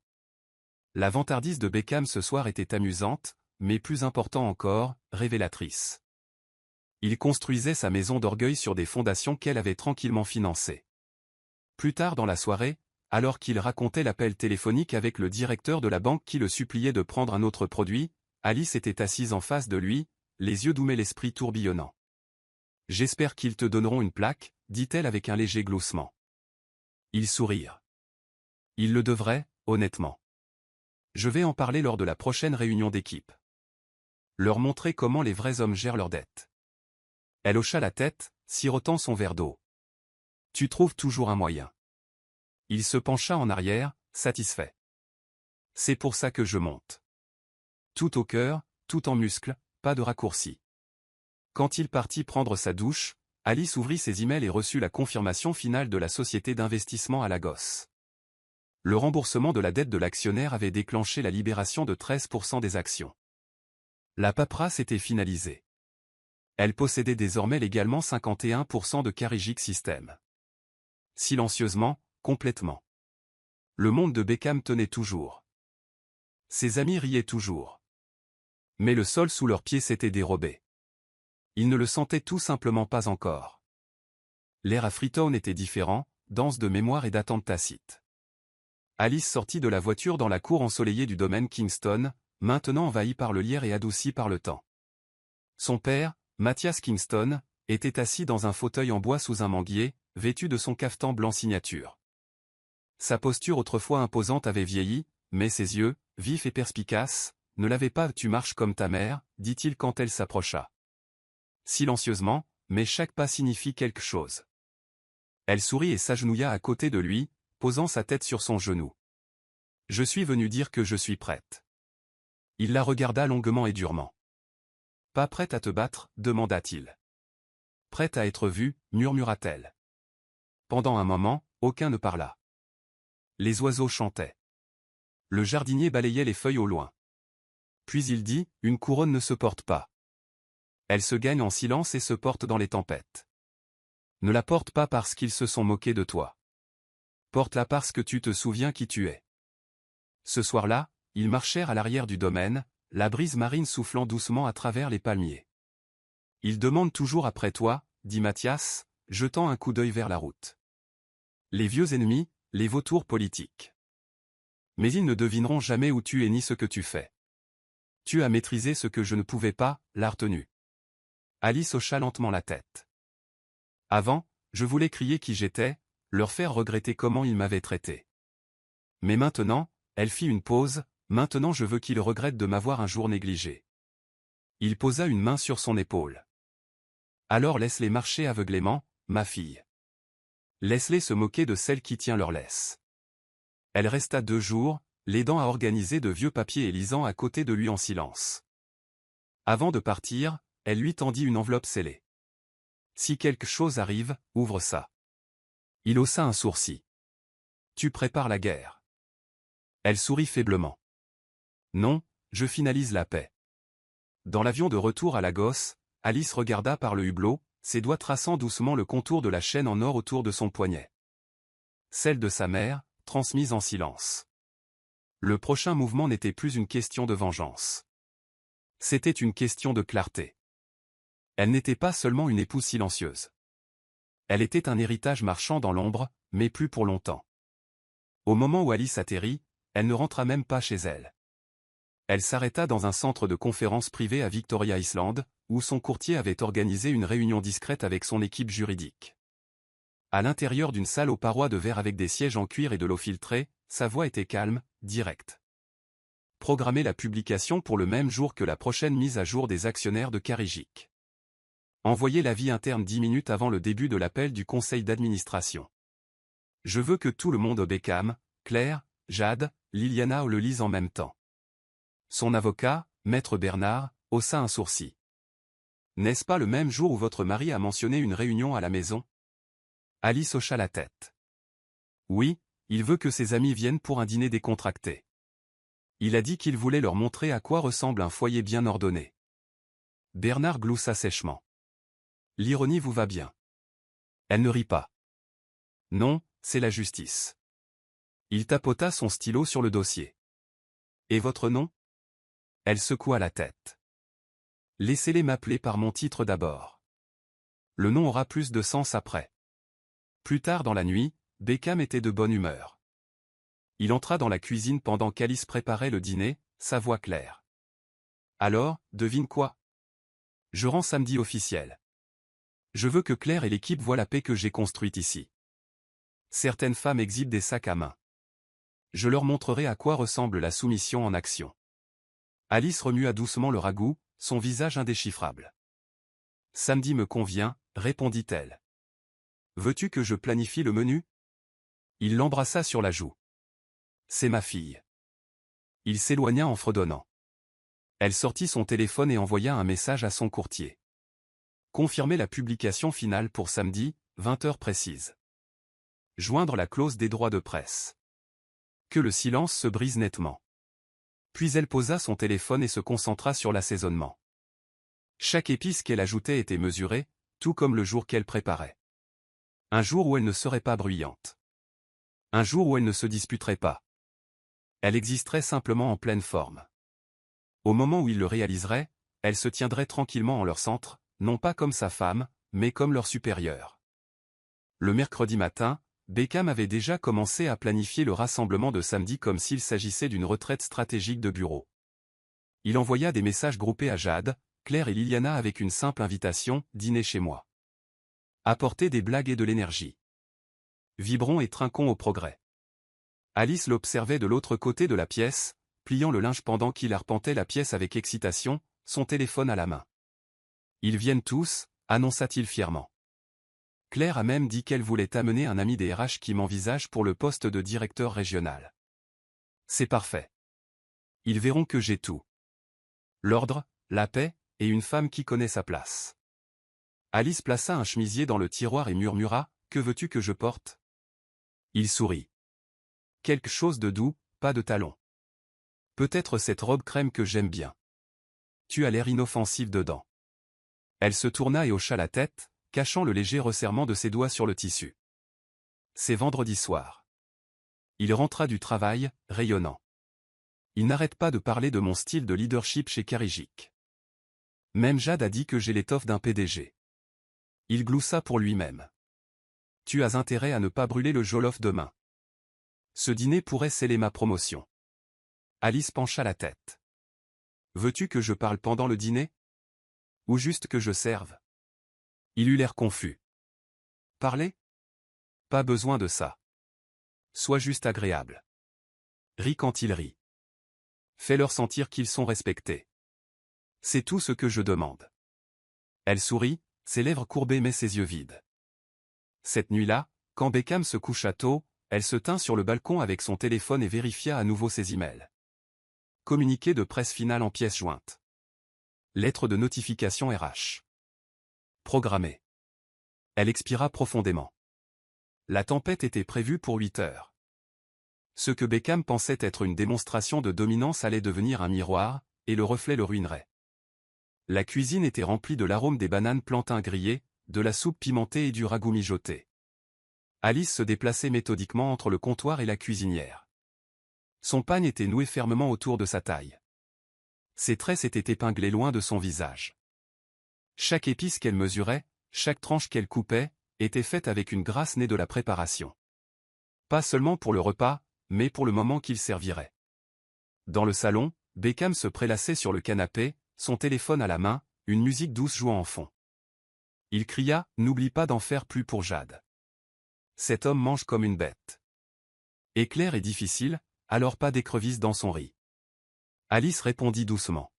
La vantardise de Beckham ce soir était amusante, mais plus important encore, révélatrice. Il construisait sa maison d'orgueil sur des fondations qu'elle avait tranquillement financées. Plus tard dans la soirée, alors qu'il racontait l'appel téléphonique avec le directeur de la banque qui le suppliait de prendre un autre produit, Alice était assise en face de lui, les yeux doux mais l'esprit tourbillonnant. « J'espère qu'ils te donneront une plaque, » dit-elle avec un léger gloussement. Ils sourirent. Ils le devraient, honnêtement. Je vais en parler lors de la prochaine réunion d'équipe. Leur montrer comment les vrais hommes gèrent leurs dettes. Elle hocha la tête, sirotant son verre d'eau. Tu trouves toujours un moyen. Il se pencha en arrière, satisfait. C'est pour ça que je monte. Tout au cœur, tout en muscles, pas de raccourci. Quand il partit prendre sa douche, Alice ouvrit ses emails et reçut la confirmation finale de la société d'investissement à Lagos. Le remboursement de la dette de l'actionnaire avait déclenché la libération de 13% des actions. La paperasse était finalisée. Elle possédait désormais légalement 51% de Carigic System. Silencieusement, complètement. Le monde de Beckham tenait toujours. Ses amis riaient toujours. Mais le sol sous leurs pieds s'était dérobé. Ils ne le sentaient tout simplement pas encore. L'air à Freetown était différent, dense de mémoire et d'attente tacite. Alice sortit de la voiture dans la cour ensoleillée du domaine Kingston, maintenant envahi par le lierre et adouci par le temps. Son père, Mathias Kingston, était assis dans un fauteuil en bois sous un manguier, vêtu de son cafetan blanc signature. Sa posture autrefois imposante avait vieilli, mais ses yeux, vifs et perspicaces, ne l'avaient pas. « Tu marches comme ta mère », dit-il quand elle s'approcha. Silencieusement, mais chaque pas signifie quelque chose. Elle sourit et s'agenouilla à côté de lui, posant sa tête sur son genou. « Je suis venu dire que je suis prête. » Il la regarda longuement et durement. « Pas prête à te battre ?» demanda-t-il. « Prête à être vue » murmura-t-elle. Pendant un moment, aucun ne parla. Les oiseaux chantaient. Le jardinier balayait les feuilles au loin. Puis il dit, « Une couronne ne se porte pas. Elle se gagne en silence et se porte dans les tempêtes. Ne la porte pas parce qu'ils se sont moqués de toi. Porte-la parce que tu te souviens qui tu es. Ce soir-là, ils marchèrent à l'arrière du domaine, la brise marine soufflant doucement à travers les palmiers. Ils demandent toujours après toi, dit Mathias, jetant un coup d'œil vers la route. Les vieux ennemis, les vautours politiques. Mais ils ne devineront jamais où tu es ni ce que tu fais. Tu as maîtrisé ce que je ne pouvais pas, la retenue. Alice hocha lentement la tête. Avant, je voulais crier qui j'étais, leur faire regretter comment ils m'avaient traité. Mais maintenant, elle fit une pause, maintenant je veux qu'ils regrettent de m'avoir un jour négligé. Il posa une main sur son épaule. Alors laisse-les marcher aveuglément, ma fille. Laisse-les se moquer de celle qui tient leur laisse. Elle resta 2 jours, l'aidant à organiser de vieux papiers et lisant à côté de lui en silence. Avant de partir, elle lui tendit une enveloppe scellée. Si quelque chose arrive, ouvre ça. Il haussa un sourcil. Tu prépares la guerre. Elle sourit faiblement. Non, je finalise la paix. Dans l'avion de retour à Lagos, Alice regarda par le hublot, ses doigts traçant doucement le contour de la chaîne en or autour de son poignet. Celle de sa mère, transmise en silence. Le prochain mouvement n'était plus une question de vengeance. C'était une question de clarté. Elle n'était pas seulement une épouse silencieuse. Elle était un héritage marchand dans l'ombre, mais plus pour longtemps. Au moment où Alice atterrit, elle ne rentra même pas chez elle. Elle s'arrêta dans un centre de conférence privé à Victoria Island, où son courtier avait organisé une réunion discrète avec son équipe juridique. À l'intérieur d'une salle aux parois de verre avec des sièges en cuir et de l'eau filtrée, sa voix était calme, directe. Programmer la publication pour le même jour que la prochaine mise à jour des actionnaires de Carigic. Envoyer l'avis interne 10 minutes avant le début de l'appel du conseil d'administration. Je veux que tout le monde Beckham, Claire, Jade, Liliana le lise en même temps. Son avocat, Maître Bernard, haussa un sourcil. N'est-ce pas le même jour où votre mari a mentionné une réunion à la maison? Alice hocha la tête. Oui, il veut que ses amis viennent pour un dîner décontracté. Il a dit qu'il voulait leur montrer à quoi ressemble un foyer bien ordonné. Bernard gloussa sèchement. L'ironie vous va bien. Elle ne rit pas. Non, c'est la justice. Il tapota son stylo sur le dossier. Et votre nom? Elle secoua la tête. Laissez-les m'appeler par mon titre d'abord. Le nom aura plus de sens après. Plus tard dans la nuit, Beckham était de bonne humeur. Il entra dans la cuisine pendant qu'Alice préparait le dîner, sa voix claire. Alors, devine quoi? Je rends samedi officiel. Je veux que Claire et l'équipe voient la paix que j'ai construite ici. Certaines femmes exhibent des sacs à main. Je leur montrerai à quoi ressemble la soumission en action. Alice remua doucement le ragoût, son visage indéchiffrable. Samedi me convient, répondit-elle. Veux-tu que je planifie le menu? Il l'embrassa sur la joue. C'est ma fille. Il s'éloigna en fredonnant. Elle sortit son téléphone et envoya un message à son courtier. Confirmer la publication finale pour samedi, 20h précise. Joindre la clause des droits de presse. Que le silence se brise nettement. Puis elle posa son téléphone et se concentra sur l'assaisonnement. Chaque épice qu'elle ajoutait était mesurée, tout comme le jour qu'elle préparait. Un jour où elle ne serait pas bruyante. Un jour où elle ne se disputerait pas. Elle existerait simplement en pleine forme. Au moment où il le réaliserait, elle se tiendrait tranquillement en leur centre, non pas comme sa femme, mais comme leur supérieure. Le mercredi matin, Beckham avait déjà commencé à planifier le rassemblement de samedi comme s'il s'agissait d'une retraite stratégique de bureau. Il envoya des messages groupés à Jade, Claire et Liliana avec une simple invitation, dîner chez moi. Apporter des blagues et de l'énergie. Vibrons et trinquons au progrès. Alice l'observait de l'autre côté de la pièce, pliant le linge pendant qu'il arpentait la pièce avec excitation, son téléphone à la main. Ils viennent tous, annonça-t-il fièrement. Claire a même dit qu'elle voulait amener un ami des RH qui m'envisage pour le poste de directeur régional. C'est parfait. Ils verront que j'ai tout. L'ordre, la paix, et une femme qui connaît sa place. Alice plaça un chemisier dans le tiroir et murmura, « Que veux-tu que je porte ?» Il sourit. Quelque chose de doux, pas de talons. Peut-être cette robe crème que j'aime bien. Tu as l'air inoffensif dedans. Elle se tourna et hocha la tête, cachant le léger resserrement de ses doigts sur le tissu. C'est vendredi soir. Il rentra du travail, rayonnant. Il n'arrête pas de parler de mon style de leadership chez Carijik. Même Jade a dit que j'ai l'étoffe d'un PDG. Il gloussa pour lui-même. Tu as intérêt à ne pas brûler le Jollof demain. Ce dîner pourrait sceller ma promotion. Alice pencha la tête. Veux-tu que je parle pendant le dîner? Ou juste que je serve? Il eut l'air confus. Parler? Pas besoin de ça. Sois juste agréable. Ris quand ils rient. Fais-leur sentir qu'ils sont respectés. C'est tout ce que je demande. Elle sourit, ses lèvres courbées mais ses yeux vides. Cette nuit-là, quand Beckham se coucha tôt, elle se tint sur le balcon avec son téléphone et vérifia à nouveau ses emails. Communiqué de presse final en pièces jointes. Lettre de notification RH. Programmée. Elle expira profondément. La tempête était prévue pour 8 heures. Ce que Beckham pensait être une démonstration de dominance allait devenir un miroir, et le reflet le ruinerait. La cuisine était remplie de l'arôme des bananes plantains grillées, de la soupe pimentée et du ragoût mijoté. Alice se déplaçait méthodiquement entre le comptoir et la cuisinière. Son pagne était noué fermement autour de sa taille. Ses traits s'étaient épinglés loin de son visage. Chaque épice qu'elle mesurait, chaque tranche qu'elle coupait, était faite avec une grâce née de la préparation. Pas seulement pour le repas, mais pour le moment qu'il servirait. Dans le salon, Beckham se prélassait sur le canapé, son téléphone à la main, une musique douce jouant en fond. Il cria « N'oublie pas d'en faire plus pour Jade. Cet homme mange comme une bête. » Éclair et difficile, alors pas d'écrevisse dans son riz. Alice répondit doucement.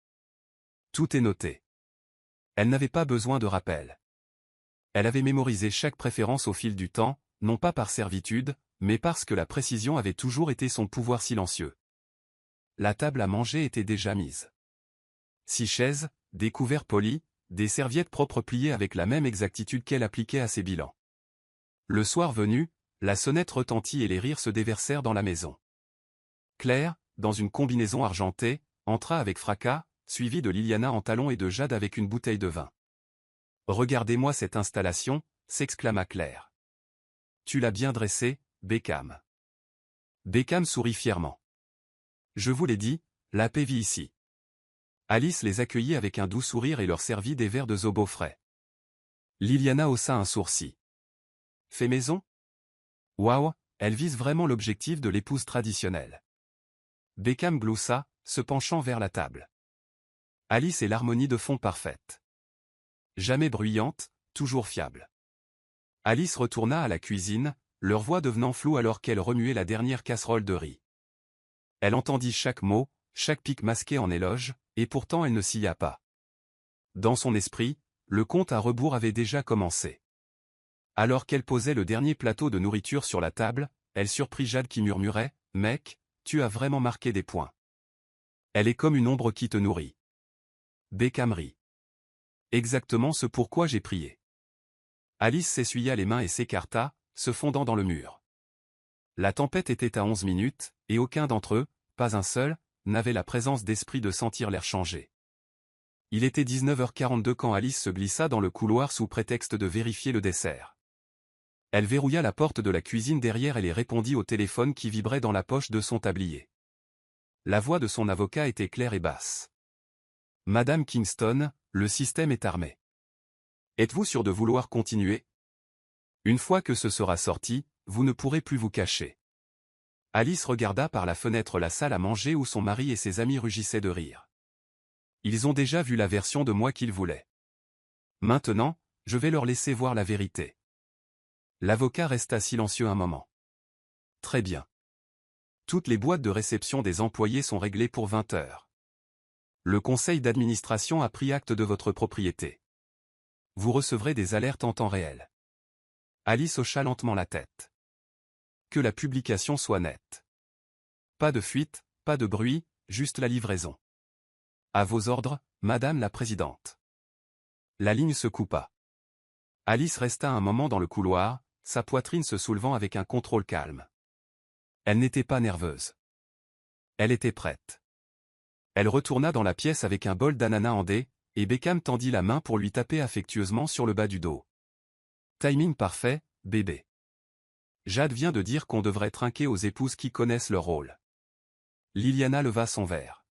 Tout est noté. Elle n'avait pas besoin de rappel. Elle avait mémorisé chaque préférence au fil du temps, non pas par servitude, mais parce que la précision avait toujours été son pouvoir silencieux. La table à manger était déjà mise. 6 chaises, des couverts polis, des serviettes propres pliées avec la même exactitude qu'elle appliquait à ses bilans. Le soir venu, la sonnette retentit et les rires se déversèrent dans la maison. Claire, dans une combinaison argentée, entra avec fracas, suivie de Liliana en talons et de Jade avec une bouteille de vin. « Regardez-moi cette installation » s'exclama Claire. « Tu l'as bien dressée, Beckham. » Beckham sourit fièrement. « Je vous l'ai dit, la paix vit ici. » Alice les accueillit avec un doux sourire et leur servit des verres de zobo frais. Liliana haussa un sourcil. « Fait maison ? Waouh, elle vise vraiment l'objectif de l'épouse traditionnelle. » Beckham gloussa, se penchant vers la table. Alice est l'harmonie de fond parfaite. Jamais bruyante, toujours fiable. Alice retourna à la cuisine, leur voix devenant floue alors qu'elle remuait la dernière casserole de riz. Elle entendit chaque mot, chaque pic masqué en éloge, et pourtant elle ne sia pas. Dans son esprit, le compte à rebours avait déjà commencé. Alors qu'elle posait le dernier plateau de nourriture sur la table, elle surprit Jade qui murmurait « Mec, tu as vraiment marqué des points. Elle est comme une ombre qui te nourrit. » Beckham rit. Exactement ce pourquoi j'ai prié. Alice s'essuya les mains et s'écarta, se fondant dans le mur. La tempête était à 11 minutes, et aucun d'entre eux, pas un seul, n'avait la présence d'esprit de sentir l'air changer. Il était 19h42 quand Alice se glissa dans le couloir sous prétexte de vérifier le dessert. Elle verrouilla la porte de la cuisine derrière elle et répondit au téléphone qui vibrait dans la poche de son tablier. La voix de son avocat était claire et basse. « Madame Kingston, le système est armé. Êtes-vous sûre de vouloir continuer? Une fois que ce sera sorti, vous ne pourrez plus vous cacher. » Alice regarda par la fenêtre la salle à manger où son mari et ses amis rugissaient de rire. Ils ont déjà vu la version de moi qu'ils voulaient. Maintenant, je vais leur laisser voir la vérité. L'avocat resta silencieux un moment. Très bien. Toutes les boîtes de réception des employés sont réglées pour 20 heures. Le conseil d'administration a pris acte de votre propriété. Vous recevrez des alertes en temps réel. Alice hocha lentement la tête. Que la publication soit nette. Pas de fuite, pas de bruit, juste la livraison. À vos ordres, Madame la Présidente. La ligne se coupa. Alice resta un moment dans le couloir, sa poitrine se soulevant avec un contrôle calme. Elle n'était pas nerveuse. Elle était prête. Elle retourna dans la pièce avec un bol d'ananas en dés, et Beckham tendit la main pour lui taper affectueusement sur le bas du dos. Timing parfait, bébé. Jade vient de dire qu'on devrait trinquer aux épouses qui connaissent leur rôle. Liliana leva son verre.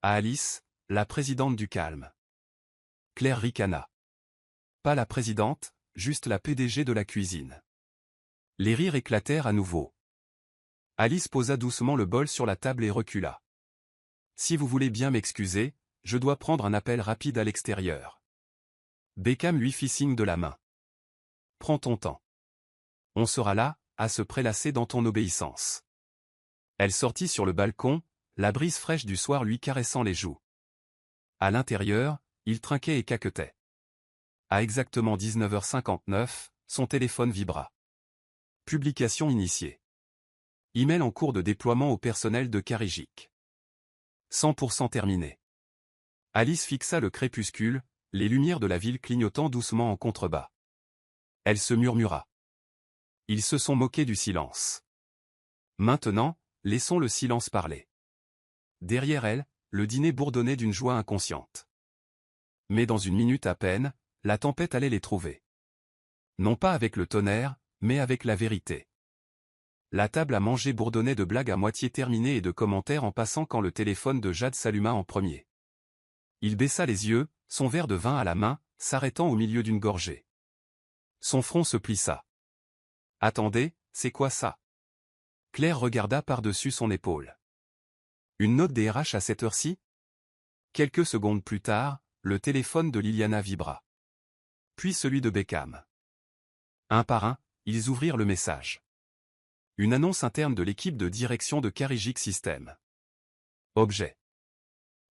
À Alice, la présidente du calme. Claire ricana. Pas la présidente, juste la PDG de la cuisine. Les rires éclatèrent à nouveau. Alice posa doucement le bol sur la table et recula. Si vous voulez bien m'excuser, je dois prendre un appel rapide à l'extérieur. Beckham lui fit signe de la main. Prends ton temps. On sera là, à se prélasser dans ton obéissance. Elle sortit sur le balcon, la brise fraîche du soir lui caressant les joues. À l'intérieur, il trinquait et caquetait. À exactement 19h59, son téléphone vibra. Publication initiée. Email en cours de déploiement au personnel de Carégique. 100% terminé. Alice fixa le crépuscule, les lumières de la ville clignotant doucement en contrebas. Elle se murmura. Ils se sont moqués du silence. Maintenant, laissons le silence parler. Derrière elle, le dîner bourdonnait d'une joie inconsciente. Mais dans une minute à peine, la tempête allait les trouver. Non pas avec le tonnerre, mais avec la vérité. La table à manger bourdonnait de blagues à moitié terminées et de commentaires en passant quand le téléphone de Jade s'alluma en premier. Il baissa les yeux, son verre de vin à la main, s'arrêtant au milieu d'une gorgée. Son front se plissa. « Attendez, c'est quoi ça ?» Claire regarda par-dessus son épaule. Une note des RH à cette heure-ci ? Quelques secondes plus tard, le téléphone de Liliana vibra. Puis celui de Beckham. Un par un, ils ouvrirent le message. Une annonce interne de l'équipe de direction de Carégique System. Objet.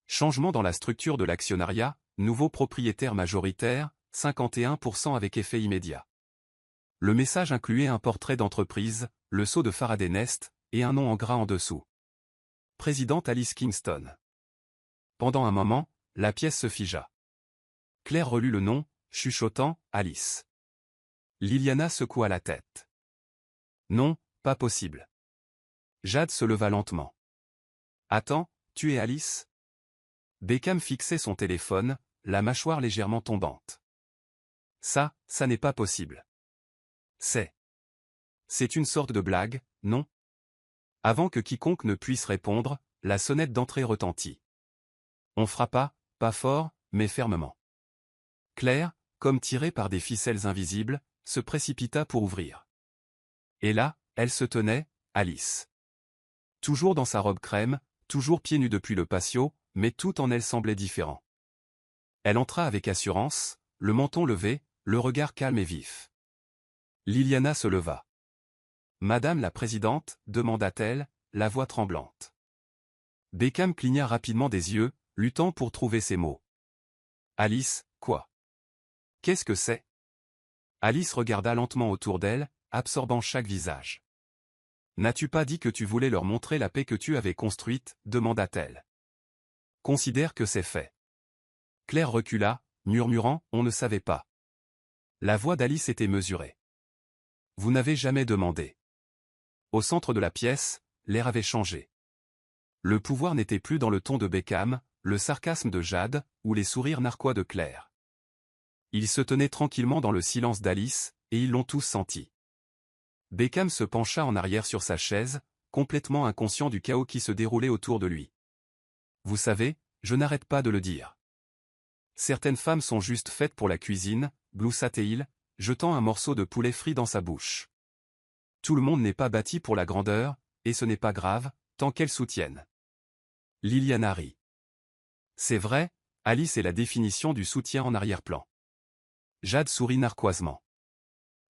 Changement dans la structure de l'actionnariat, nouveau propriétaire majoritaire, 51% avec effet immédiat. Le message incluait un portrait d'entreprise, le sceau de Faraday Nest, et un nom en gras en dessous. Présidente Alice Kingston. Pendant un moment, la pièce se figea. Claire relut le nom, chuchotant « Alice ». Liliana secoua la tête. Non, pas possible. Jade se leva lentement. Attends, tu es Alice ? Beckham fixait son téléphone, la mâchoire légèrement tombante. Ça n'est pas possible. C'est une sorte de blague, non ? Avant que quiconque ne puisse répondre, la sonnette d'entrée retentit. On frappa, pas fort, mais fermement. Claire, comme tirée par des ficelles invisibles, se précipita pour ouvrir. Et là, elle se tenait, Alice. Toujours dans sa robe crème, toujours pieds nus depuis le patio, mais tout en elle semblait différent. Elle entra avec assurance, le menton levé, le regard calme et vif. Liliana se leva. « Madame la présidente » demanda-t-elle, la voix tremblante. Beckham cligna rapidement des yeux, luttant pour trouver ses mots. « Alice, quoi ? Qu'est-ce que c'est ?» Alice regarda lentement autour d'elle, absorbant chaque visage. « N'as-tu pas dit que tu voulais leur montrer la paix que tu avais construite ?» demanda-t-elle. « Considère que c'est fait. » Claire recula, murmurant « On ne savait pas. » La voix d'Alice était mesurée. « Vous n'avez jamais demandé. » Au centre de la pièce, l'air avait changé. Le pouvoir n'était plus dans le ton de Beckham, le sarcasme de Jade, ou les sourires narquois de Claire. Ils se tenaient tranquillement dans le silence d'Alice, et ils l'ont tous senti. Beckham se pencha en arrière sur sa chaise, complètement inconscient du chaos qui se déroulait autour de lui. « Vous savez, je n'arrête pas de le dire. Certaines femmes sont juste faites pour la cuisine, gloussa-t-il, jetant un morceau de poulet frit dans sa bouche. Tout le monde n'est pas bâti pour la grandeur, et ce n'est pas grave, tant qu'elles soutiennent. » Liliana rit. C'est vrai, Alice est la définition du soutien en arrière-plan. Jade sourit narquoisement.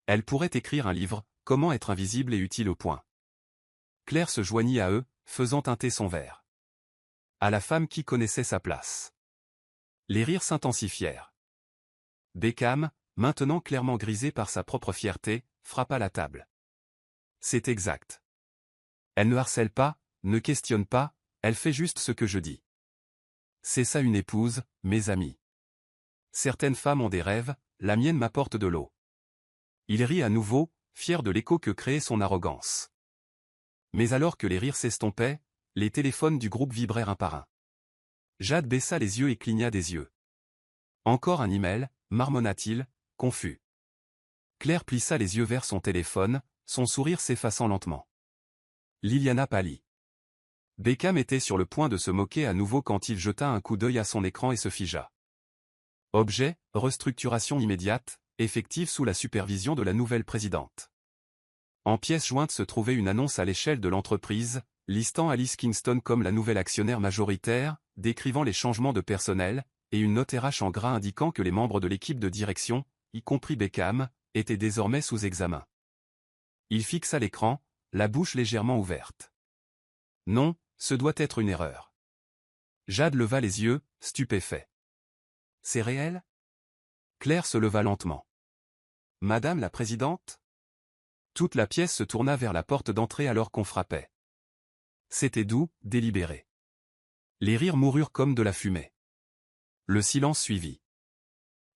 Elle pourrait écrire un livre, Comment être invisible et utile au point. Claire se joignit à eux, faisant teinter son verre. À la femme qui connaissait sa place. Les rires s'intensifièrent. Beckham, maintenant clairement grisé par sa propre fierté, frappa la table. C'est exact. Elle ne harcèle pas, ne questionne pas, elle fait juste ce que je dis. C'est ça une épouse, mes amis. Certaines femmes ont des rêves, la mienne m'apporte de l'eau. Il rit à nouveau, fier de l'écho que créait son arrogance. Mais alors que les rires s'estompaient, les téléphones du groupe vibrèrent un par un. Jade baissa les yeux et cligna des yeux. Encore un email, marmonna-t-il, confus. Claire plissa les yeux vers son téléphone, son sourire s'effaçant lentement. Liliana pâlit. Beckham était sur le point de se moquer à nouveau quand il jeta un coup d'œil à son écran et se figea. Objet, restructuration immédiate, effective sous la supervision de la nouvelle présidente. En pièce jointe se trouvait une annonce à l'échelle de l'entreprise, listant Alice Kingston comme la nouvelle actionnaire majoritaire, décrivant les changements de personnel, et une note RH en gras indiquant que les membres de l'équipe de direction, y compris Beckham, étaient désormais sous examen. Il fixa l'écran, la bouche légèrement ouverte. Non, ce doit être une erreur. Jade leva les yeux, stupéfait. C'est réel? Claire se leva lentement. Madame la présidente? Toute la pièce se tourna vers la porte d'entrée alors qu'on frappait. C'était doux, délibéré. Les rires moururent comme de la fumée. Le silence suivit.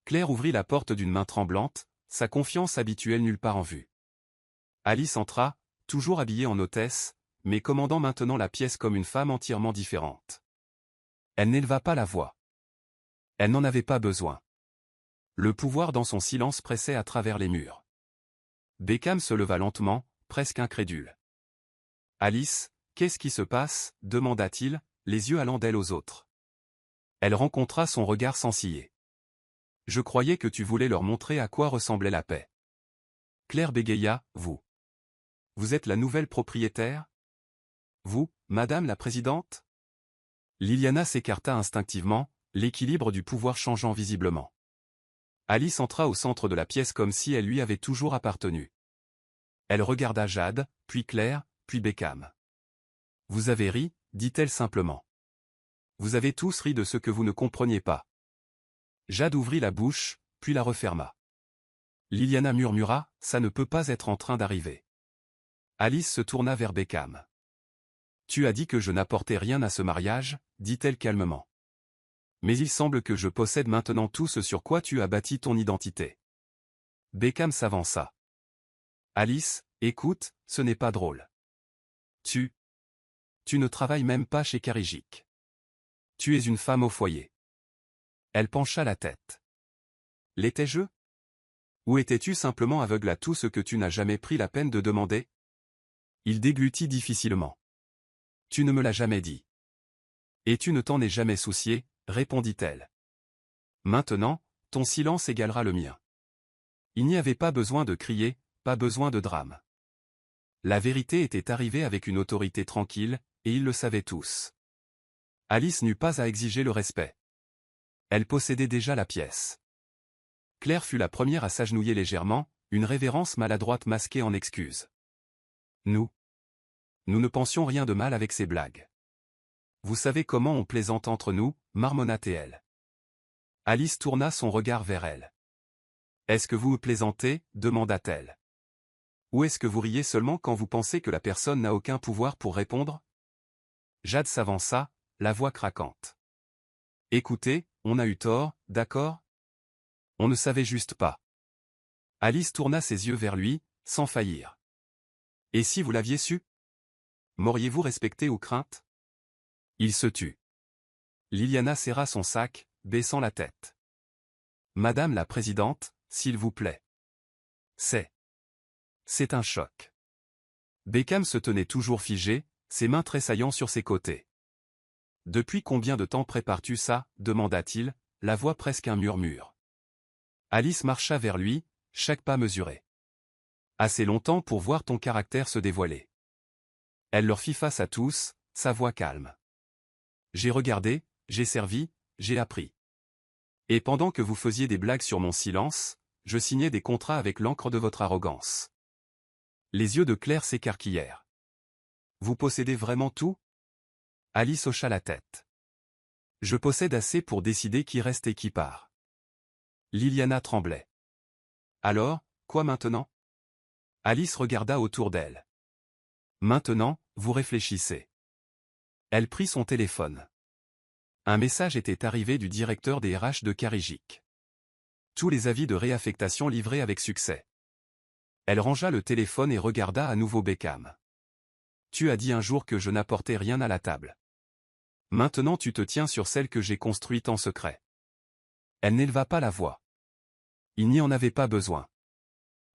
Claire ouvrit la porte d'une main tremblante, sa confiance habituelle nulle part en vue. Alice entra, toujours habillée en hôtesse, mais commandant maintenant la pièce comme une femme entièrement différente. Elle n'éleva pas la voix. Elle n'en avait pas besoin. Le pouvoir dans son silence pressait à travers les murs. Beckham se leva lentement, presque incrédule. « Alice, qu'est-ce qui se passe » demanda-t-il, les yeux allant d'elle aux autres. Elle rencontra son regard sans ciller. « Je croyais que tu voulais leur montrer à quoi ressemblait la paix. » Claire bégaya, « Vous. Vous êtes la nouvelle propriétaire ? Vous, madame la présidente ?» Liliana s'écarta instinctivement, l'équilibre du pouvoir changeant visiblement. Alice entra au centre de la pièce comme si elle lui avait toujours appartenu. Elle regarda Jade, puis Claire, puis Beckham. « Vous avez ri » dit-elle simplement. « Vous avez tous ri de ce que vous ne compreniez pas. » Jade ouvrit la bouche, puis la referma. Liliana murmura, « Ça ne peut pas être en train d'arriver. » Alice se tourna vers Beckham. « Tu as dit que je n'apportais rien à ce mariage » dit-elle calmement. « Mais il semble que je possède maintenant tout ce sur quoi tu as bâti ton identité. » Beckham s'avança. « Alice, écoute, ce n'est pas drôle. Tu ne travailles même pas chez Carijik. Tu es une femme au foyer. » Elle pencha la tête. « L'étais-je ? Ou étais-tu simplement aveugle à tout ce que tu n'as jamais pris la peine de demander ?» Il déglutit difficilement. « Tu ne me l'as jamais dit. Et tu ne t'en es jamais soucié, » répondit-elle. « Maintenant, ton silence égalera le mien. » Il n'y avait pas besoin de crier, pas besoin de drame. La vérité était arrivée avec une autorité tranquille, et ils le savaient tous. Alice n'eut pas à exiger le respect. Elle possédait déjà la pièce. Claire fut la première à s'agenouiller légèrement, une révérence maladroite masquée en excuse. Nous ne pensions rien de mal avec ces blagues. Vous savez comment on plaisante entre nous, marmonna-t-elle. Alice tourna son regard vers elle. Est-ce que vous me plaisantez, demanda-t-elle. Ou est-ce que vous riez seulement quand vous pensez que la personne n'a aucun pouvoir pour répondre? Jade s'avança, la voix craquante. Écoutez, on a eu tort, d'accord? On ne savait juste pas. Alice tourna ses yeux vers lui, sans faillir. Et si vous l'aviez su? M'auriez-vous respecté ou crainte? Il se tut. Liliana serra son sac, baissant la tête. Madame la présidente, s'il vous plaît. C'est un choc. Beckham se tenait toujours figé, ses mains tressaillant sur ses côtés. Depuis combien de temps prépares-tu ça? Demanda-t-il, la voix presque un murmure. Alice marcha vers lui, chaque pas mesuré. Assez longtemps pour voir ton caractère se dévoiler. Elle leur fit face à tous, sa voix calme. J'ai regardé, j'ai servi, j'ai appris. Et pendant que vous faisiez des blagues sur mon silence, je signais des contrats avec l'encre de votre arrogance. Les yeux de Claire s'écarquillèrent. Vous possédez vraiment tout? Alice hocha la tête. Je possède assez pour décider qui reste et qui part. Liliana tremblait. Alors, quoi maintenant? Alice regarda autour d'elle. Maintenant, vous réfléchissez. Elle prit son téléphone. Un message était arrivé du directeur des RH de Carijik. Tous les avis de réaffectation livrés avec succès. Elle rangea le téléphone et regarda à nouveau Beckham. Tu as dit un jour que je n'apportais rien à la table. Maintenant tu te tiens sur celle que j'ai construite en secret. Elle n'éleva pas la voix. Il n'y en avait pas besoin.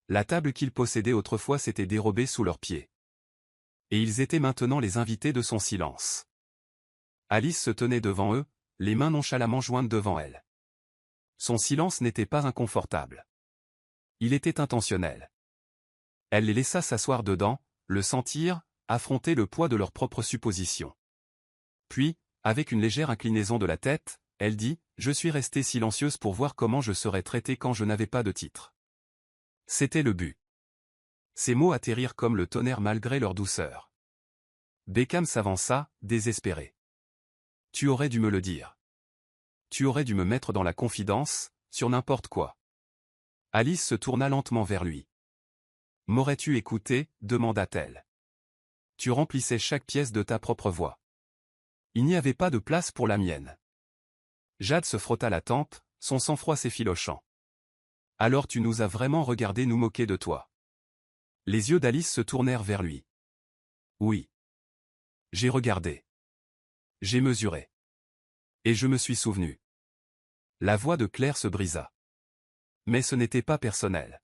La table qu'ils possédaient autrefois s'était dérobée sous leurs pieds. Et ils étaient maintenant les invités de son silence. Alice se tenait devant eux, les mains nonchalamment jointes devant elle. Son silence n'était pas inconfortable. Il était intentionnel. Elle les laissa s'asseoir dedans, le sentir, affronter le poids de leurs propres suppositions. Puis, avec une légère inclinaison de la tête, elle dit « Je suis restée silencieuse pour voir comment je serais traitée quand je n'avais pas de titre. » C'était le but. Ces mots atterrirent comme le tonnerre malgré leur douceur. Beckham s'avança, désespéré. « Tu aurais dû me le dire. Tu aurais dû me mettre dans la confidence, sur n'importe quoi. » Alice se tourna lentement vers lui. « M'aurais-tu écouté ?» demanda-t-elle. « Tu remplissais chaque pièce de ta propre voix. Il n'y avait pas de place pour la mienne. » Jade se frotta la tempe, son sang-froid s'effilochant. « Alors tu nous as vraiment regardé nous moquer de toi. » Les yeux d'Alice se tournèrent vers lui. « Oui. J'ai regardé. J'ai mesuré. Et je me suis souvenu. » La voix de Claire se brisa. Mais ce n'était pas personnel.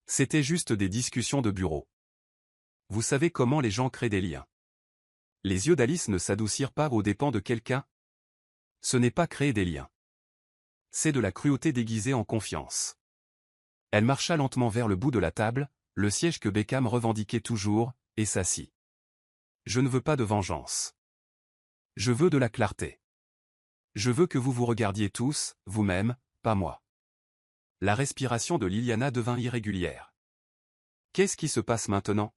C'était juste des discussions de bureau. Vous savez comment les gens créent des liens. Les yeux d'Alice ne s'adoucirent pas aux dépens de quelqu'un. Ce n'est pas créer des liens. C'est de la cruauté déguisée en confiance. Elle marcha lentement vers le bout de la table, le siège que Beckham revendiquait toujours, et s'assit. Je ne veux pas de vengeance. Je veux de la clarté. Je veux que vous vous regardiez tous, vous-même, pas moi. La respiration de Liliana devint irrégulière. Qu'est-ce qui se passe maintenant?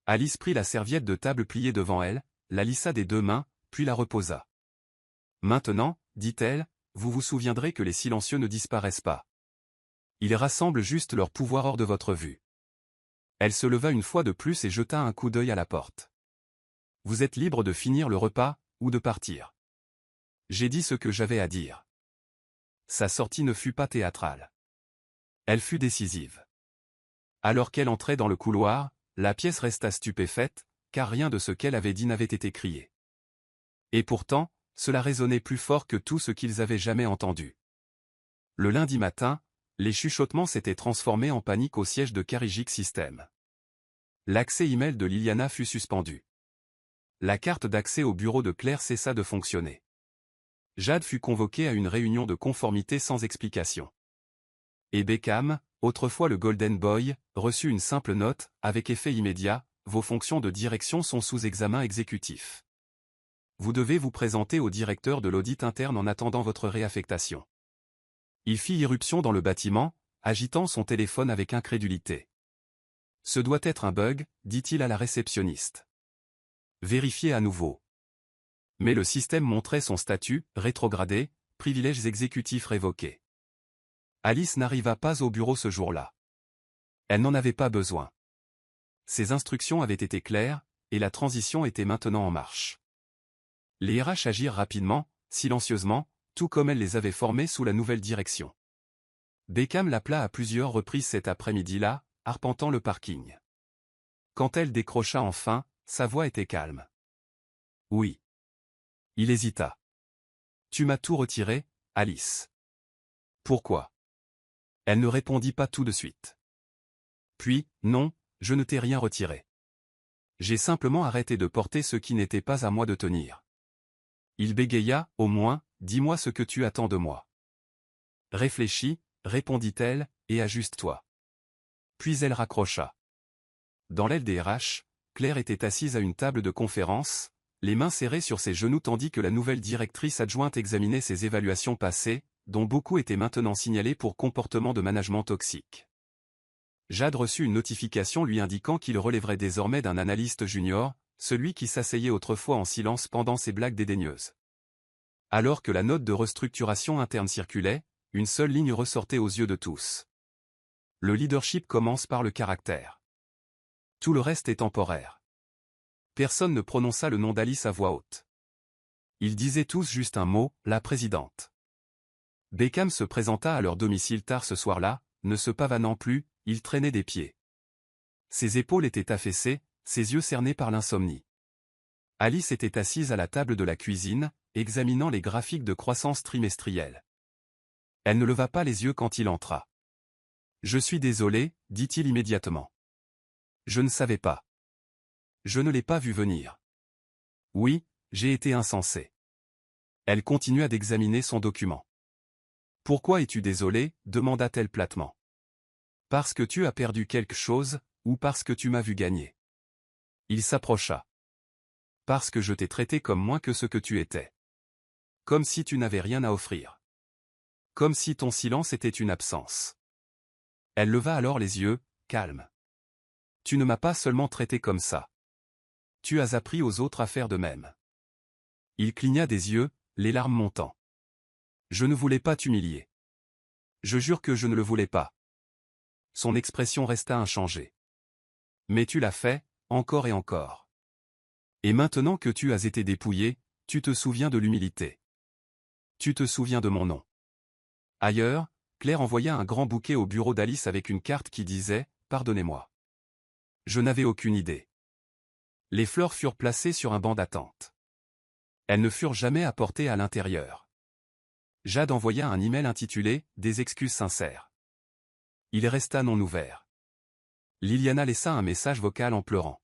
Alice prit la serviette de table pliée devant elle, la lissa des deux mains, puis la reposa. Maintenant, dit-elle, vous vous souviendrez que les silencieux ne disparaissent pas. Ils rassemblent juste leur pouvoir hors de votre vue. Elle se leva une fois de plus et jeta un coup d'œil à la porte. Vous êtes libre de finir le repas, ou de partir. J'ai dit ce que j'avais à dire. Sa sortie ne fut pas théâtrale. Elle fut décisive. Alors qu'elle entrait dans le couloir, la pièce resta stupéfaite, car rien de ce qu'elle avait dit n'avait été crié. Et pourtant, cela résonnait plus fort que tout ce qu'ils avaient jamais entendu. Le lundi matin, les chuchotements s'étaient transformés en panique au siège de Carrigic System. L'accès email de Liliana fut suspendu. La carte d'accès au bureau de Claire cessa de fonctionner. Jade fut convoquée à une réunion de conformité sans explication. Et Beckham, autrefois le Golden Boy, reçut une simple note, avec effet immédiat, vos fonctions de direction sont sous examen exécutif. Vous devez vous présenter au directeur de l'audit interne en attendant votre réaffectation. Il fit irruption dans le bâtiment, agitant son téléphone avec incrédulité. Ce doit être un bug, dit-il à la réceptionniste. Vérifiez à nouveau. Mais le système montrait son statut, rétrogradé, privilèges exécutifs révoqués. Alice n'arriva pas au bureau ce jour-là. Elle n'en avait pas besoin. Ses instructions avaient été claires, et la transition était maintenant en marche. Les RH agirent rapidement, silencieusement, tout comme elle les avait formés sous la nouvelle direction. Beckham l'appela à plusieurs reprises cet après-midi-là, arpentant le parking. Quand elle décrocha enfin, sa voix était calme. Oui. Il hésita. Tu m'as tout retiré, Alice. Pourquoi? Elle ne répondit pas tout de suite. Puis, non, je ne t'ai rien retiré. J'ai simplement arrêté de porter ce qui n'était pas à moi de tenir. Il bégaya, au moins, dis-moi ce que tu attends de moi. Réfléchis, répondit-elle, et ajuste-toi. Puis elle raccrocha. Dans l'aile des RH, Claire était assise à une table de conférence, les mains serrées sur ses genoux tandis que la nouvelle directrice adjointe examinait ses évaluations passées, dont beaucoup étaient maintenant signalées pour comportement de management toxique. Jade reçut une notification lui indiquant qu'il relèverait désormais d'un analyste junior, celui qui s'asseyait autrefois en silence pendant ses blagues dédaigneuses. Alors que la note de restructuration interne circulait, une seule ligne ressortait aux yeux de tous. Le leadership commence par le caractère. Tout le reste est temporaire. Personne ne prononça le nom d'Alice à voix haute. Ils disaient tous juste un mot, la présidente. Beckham se présenta à leur domicile tard ce soir-là, ne se pavanant plus, il traînait des pieds. Ses épaules étaient affaissées, ses yeux cernés par l'insomnie. Alice était assise à la table de la cuisine, examinant les graphiques de croissance trimestrielle. Elle ne leva pas les yeux quand il entra. Je suis désolé, dit-il immédiatement. Je ne savais pas. Je ne l'ai pas vu venir. Oui, j'ai été insensé. Elle continua d'examiner son document. Pourquoi es-tu désolé, demanda-t-elle platement. Parce que tu as perdu quelque chose, ou parce que tu m'as vu gagner. Il s'approcha. Parce que je t'ai traité comme moins que ce que tu étais. Comme si tu n'avais rien à offrir. Comme si ton silence était une absence. Elle leva alors les yeux, calme. Tu ne m'as pas seulement traité comme ça. Tu as appris aux autres à faire de même. Il cligna des yeux, les larmes montant. Je ne voulais pas t'humilier. Je jure que je ne le voulais pas. Son expression resta inchangée. Mais tu l'as fait, encore et encore. Et maintenant que tu as été dépouillé, tu te souviens de l'humilité. Tu te souviens de mon nom. Ailleurs, Claire envoya un grand bouquet au bureau d'Alice avec une carte qui disait « Pardonnez-moi ». Je n'avais aucune idée. Les fleurs furent placées sur un banc d'attente. Elles ne furent jamais apportées à l'intérieur. Jade envoya un email intitulé « Des excuses sincères ». Il resta non ouvert. Liliana laissa un message vocal en pleurant.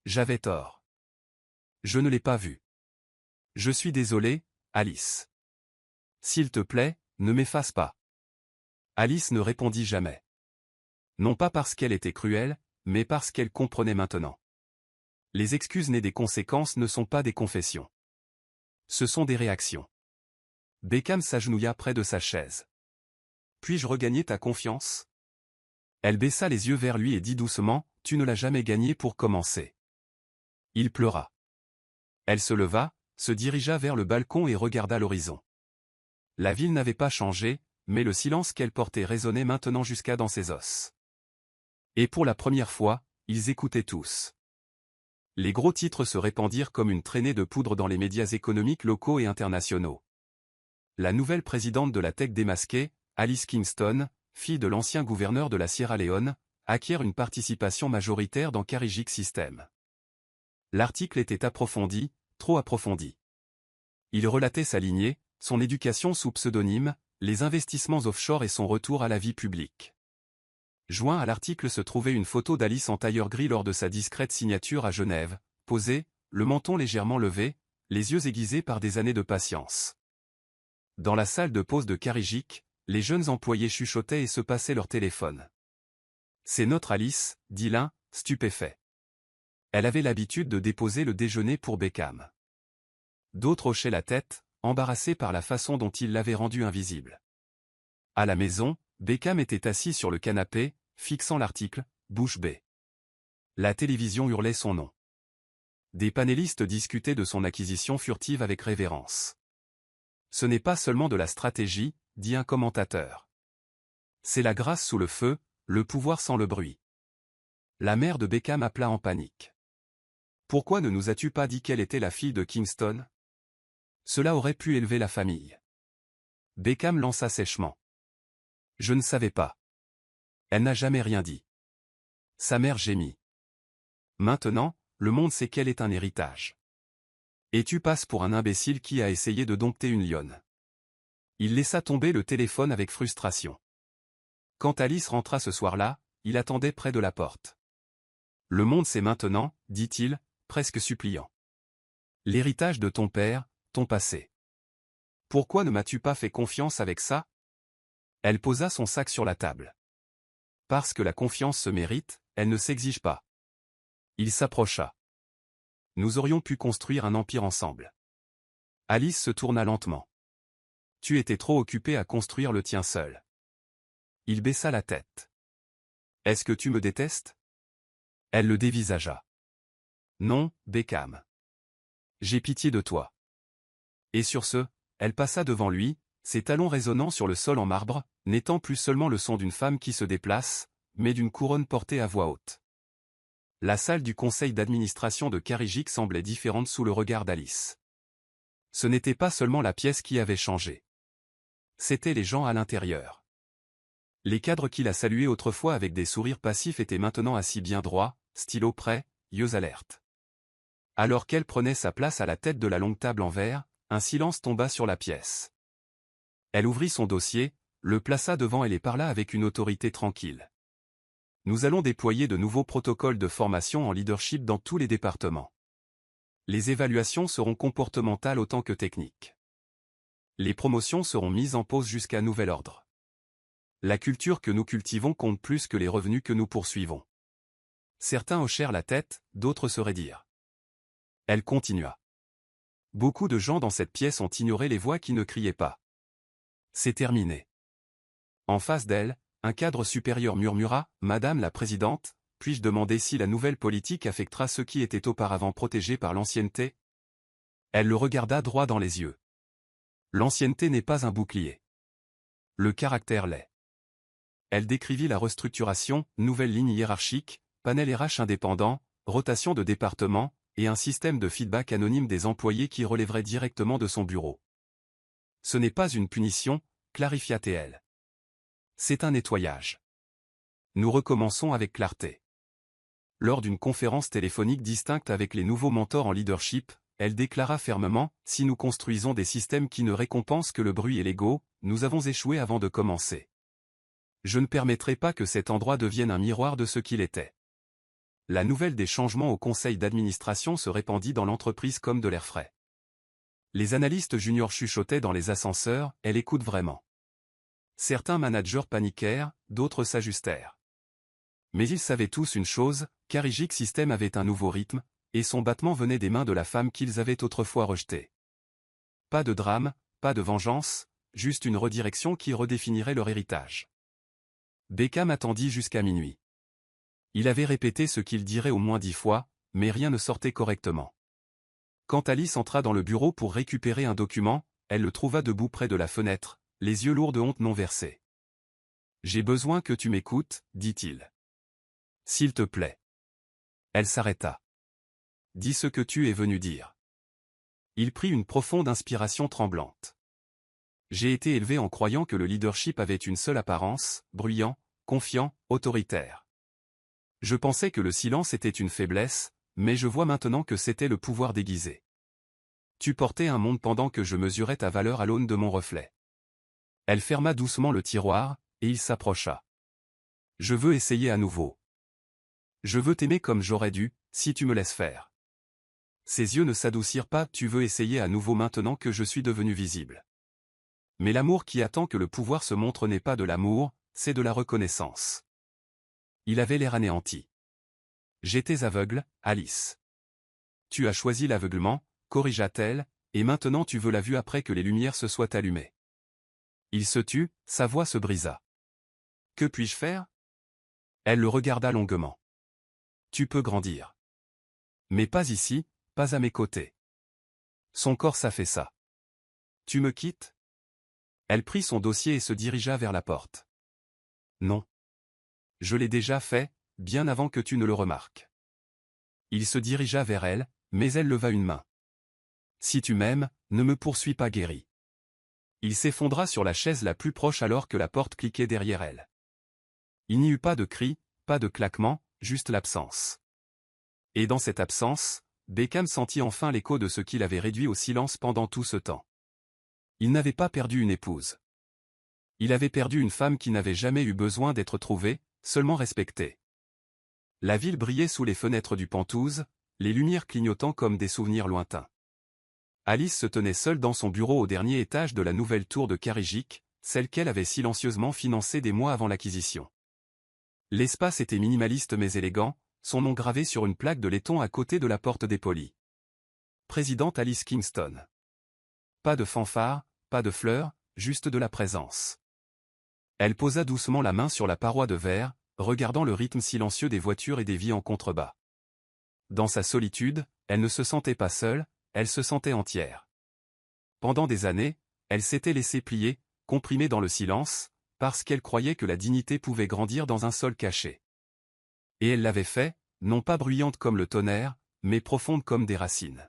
J'avais tort. Je ne l'ai pas vu. Je suis désolé, Alice. S'il te plaît, ne m'efface pas. Alice ne répondit jamais. Non pas parce qu'elle était cruelle, mais parce qu'elle comprenait maintenant. Les excuses nées des conséquences ne sont pas des confessions. Ce sont des réactions. Beckham s'agenouilla près de sa chaise. Puis-je regagner ta confiance? Elle baissa les yeux vers lui et dit doucement, tu ne l'as jamais gagnée pour commencer. Il pleura. Elle se leva, se dirigea vers le balcon et regarda l'horizon. La ville n'avait pas changé, mais le silence qu'elle portait résonnait maintenant jusqu'à dans ses os. Et pour la première fois, ils écoutaient tous. Les gros titres se répandirent comme une traînée de poudre dans les médias économiques locaux et internationaux. La nouvelle présidente de la Tech démasquée, Alice Kingston, fille de l'ancien gouverneur de la Sierra Leone, acquiert une participation majoritaire dans Carrigic Systems. L'article était approfondi, trop approfondi. Il relatait sa lignée, son éducation sous pseudonyme, les investissements offshore et son retour à la vie publique. Joint à l'article se trouvait une photo d'Alice en tailleur gris lors de sa discrète signature à Genève, posée, le menton légèrement levé, les yeux aiguisés par des années de patience. Dans la salle de pause de Carrigic, les jeunes employés chuchotaient et se passaient leur téléphone. « C'est notre Alice », dit l'un, stupéfait. Elle avait l'habitude de déposer le déjeuner pour Beckham. D'autres hochaient la tête, embarrassés par la façon dont il l'avait rendue invisible. À la maison, Beckham était assis sur le canapé, fixant l'article, bouche bée. La télévision hurlait son nom. Des panélistes discutaient de son acquisition furtive avec révérence. Ce n'est pas seulement de la stratégie, dit un commentateur. C'est la grâce sous le feu, le pouvoir sans le bruit. La mère de Beckham appela en panique. Pourquoi ne nous as-tu pas dit qu'elle était la fille de Kingston? Cela aurait pu élever la famille. Beckham lança sèchement. Je ne savais pas. Elle n'a jamais rien dit. Sa mère gémit. Maintenant, le monde sait qu'elle est un héritage. Et tu passes pour un imbécile qui a essayé de dompter une lionne. Il laissa tomber le téléphone avec frustration. Quand Alice rentra ce soir-là, il attendait près de la porte. Le monde sait maintenant, dit-il, presque suppliant. L'héritage de ton père, ton passé. Pourquoi ne m'as-tu pas fait confiance avec ça? Elle posa son sac sur la table. Parce que la confiance se mérite, elle ne s'exige pas. Il s'approcha. Nous aurions pu construire un empire ensemble. Alice se tourna lentement. Tu étais trop occupé à construire le tien seul. Il baissa la tête. Est-ce que tu me détestes? Elle le dévisagea. Non, Beckham. J'ai pitié de toi. Et sur ce, elle passa devant lui, ses talons résonnant sur le sol en marbre, n'étant plus seulement le son d'une femme qui se déplace, mais d'une couronne portée à voix haute. La salle du conseil d'administration de Carrigic semblait différente sous le regard d'Alice. Ce n'était pas seulement la pièce qui avait changé. C'étaient les gens à l'intérieur. Les cadres qui la saluaient autrefois avec des sourires passifs étaient maintenant assis bien droits, stylo prêt, yeux alertes. Alors qu'elle prenait sa place à la tête de la longue table en verre, un silence tomba sur la pièce. Elle ouvrit son dossier, le plaça devant elle et parla avec une autorité tranquille. Nous allons déployer de nouveaux protocoles de formation en leadership dans tous les départements. Les évaluations seront comportementales autant que techniques. Les promotions seront mises en pause jusqu'à nouvel ordre. La culture que nous cultivons compte plus que les revenus que nous poursuivons. Certains hochèrent la tête, d'autres se raidirent. Elle continua. Beaucoup de gens dans cette pièce ont ignoré les voix qui ne criaient pas. C'est terminé. En face d'elle, un cadre supérieur murmura, « Madame la Présidente, puis-je demander si la nouvelle politique affectera ceux qui étaient auparavant protégés par l'ancienneté ?» Elle le regarda droit dans les yeux. L'ancienneté n'est pas un bouclier. Le caractère l'est. Elle décrivit la restructuration, nouvelle ligne hiérarchique, panel RH indépendant, rotation de département, et un système de feedback anonyme des employés qui relèverait directement de son bureau. Ce n'est pas une punition, clarifia-t-elle. C'est un nettoyage. Nous recommençons avec clarté. Lors d'une conférence téléphonique distincte avec les nouveaux mentors en leadership, elle déclara fermement, « Si nous construisons des systèmes qui ne récompensent que le bruit et l'ego, nous avons échoué avant de commencer. Je ne permettrai pas que cet endroit devienne un miroir de ce qu'il était. » La nouvelle des changements au conseil d'administration se répandit dans l'entreprise comme de l'air frais. Les analystes juniors chuchotaient dans les ascenseurs, « Elle écoute vraiment. » Certains managers paniquèrent, d'autres s'ajustèrent. Mais ils savaient tous une chose, Carrigic System avait un nouveau rythme, et son battement venait des mains de la femme qu'ils avaient autrefois rejetée. Pas de drame, pas de vengeance, juste une redirection qui redéfinirait leur héritage. Beckham attendit jusqu'à minuit. Il avait répété ce qu'il dirait au moins 10 fois, mais rien ne sortait correctement. Quand Alice entra dans le bureau pour récupérer un document, elle le trouva debout près de la fenêtre, les yeux lourds de honte non versée. « J'ai besoin que tu m'écoutes, dit-il. S'il te plaît. » Elle s'arrêta. « Dis ce que tu es venu dire. » Il prit une profonde inspiration tremblante. « J'ai été élevé en croyant que le leadership avait une seule apparence, bruyant, confiant, autoritaire. Je pensais que le silence était une faiblesse, mais je vois maintenant que c'était le pouvoir déguisé. Tu portais un monde pendant que je mesurais ta valeur à l'aune de mon reflet. » Elle ferma doucement le tiroir, et il s'approcha. « Je veux essayer à nouveau. Je veux t'aimer comme j'aurais dû, si tu me laisses faire. » Ses yeux ne s'adoucirent pas, « Tu veux essayer à nouveau maintenant que je suis devenu visible. Mais l'amour qui attend que le pouvoir se montre n'est pas de l'amour, c'est de la reconnaissance. » Il avait l'air anéanti. « J'étais aveugle, Alice. Tu as choisi l'aveuglement, corrigea-t-elle, et maintenant tu veux la vue après que les lumières se soient allumées. » Il se tut, sa voix se brisa. « Que puis-je faire ?» Elle le regarda longuement. « Tu peux grandir. Mais pas ici, pas à mes côtés. » Son corps s'affaissa. « Tu me quittes ?» Elle prit son dossier et se dirigea vers la porte. « Non. Je l'ai déjà fait, bien avant que tu ne le remarques. » Il se dirigea vers elle, mais elle leva une main. « Si tu m'aimes, ne me poursuis pas, Guéri. » Il s'effondra sur la chaise la plus proche alors que la porte cliquait derrière elle. Il n'y eut pas de cri, pas de claquement, juste l'absence. Et dans cette absence, Beckham sentit enfin l'écho de ce qu'il avait réduit au silence pendant tout ce temps. Il n'avait pas perdu une épouse. Il avait perdu une femme qui n'avait jamais eu besoin d'être trouvée, seulement respectée. La ville brillait sous les fenêtres du Penthouse, les lumières clignotant comme des souvenirs lointains. Alice se tenait seule dans son bureau au dernier étage de la nouvelle tour de Carrigic, celle qu'elle avait silencieusement financée des mois avant l'acquisition. L'espace était minimaliste mais élégant, son nom gravé sur une plaque de laiton à côté de la porte dépolie. Présidente Alice Kingston. Pas de fanfare, pas de fleurs, juste de la présence. Elle posa doucement la main sur la paroi de verre, regardant le rythme silencieux des voitures et des vies en contrebas. Dans sa solitude, elle ne se sentait pas seule, elle se sentait entière. Pendant des années, elle s'était laissée plier, comprimée dans le silence, parce qu'elle croyait que la dignité pouvait grandir dans un sol caché. Et elle l'avait fait, non pas bruyante comme le tonnerre, mais profonde comme des racines.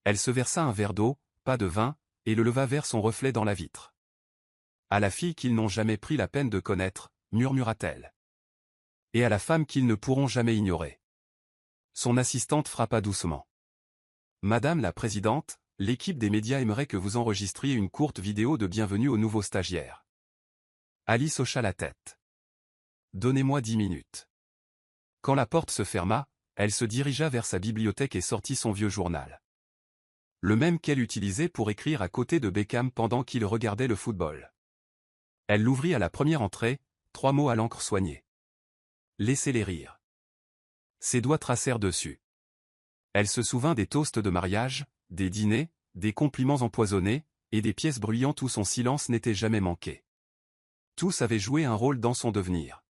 Elle se versa un verre d'eau, pas de vin, et le leva vers son reflet dans la vitre. « À la fille qu'ils n'ont jamais pris la peine de connaître, » murmura-t-elle. « Et à la femme qu'ils ne pourront jamais ignorer. » Son assistante frappa doucement. « Madame la Présidente, l'équipe des médias aimerait que vous enregistriez une courte vidéo de bienvenue aux nouveaux stagiaires. » Alice hocha la tête. Donnez-moi 10 minutes. Quand la porte se ferma, elle se dirigea vers sa bibliothèque et sortit son vieux journal. Le même qu'elle utilisait pour écrire à côté de Beckham pendant qu'il regardait le football. Elle l'ouvrit à la première entrée, 3 mots à l'encre soignée. Laissez-les rire. Ses doigts tracèrent dessus. Elle se souvint des toasts de mariage, des dîners, des compliments empoisonnés, et des pièces bruyantes où son silence n'était jamais manqué. Tous avaient joué un rôle dans son devenir.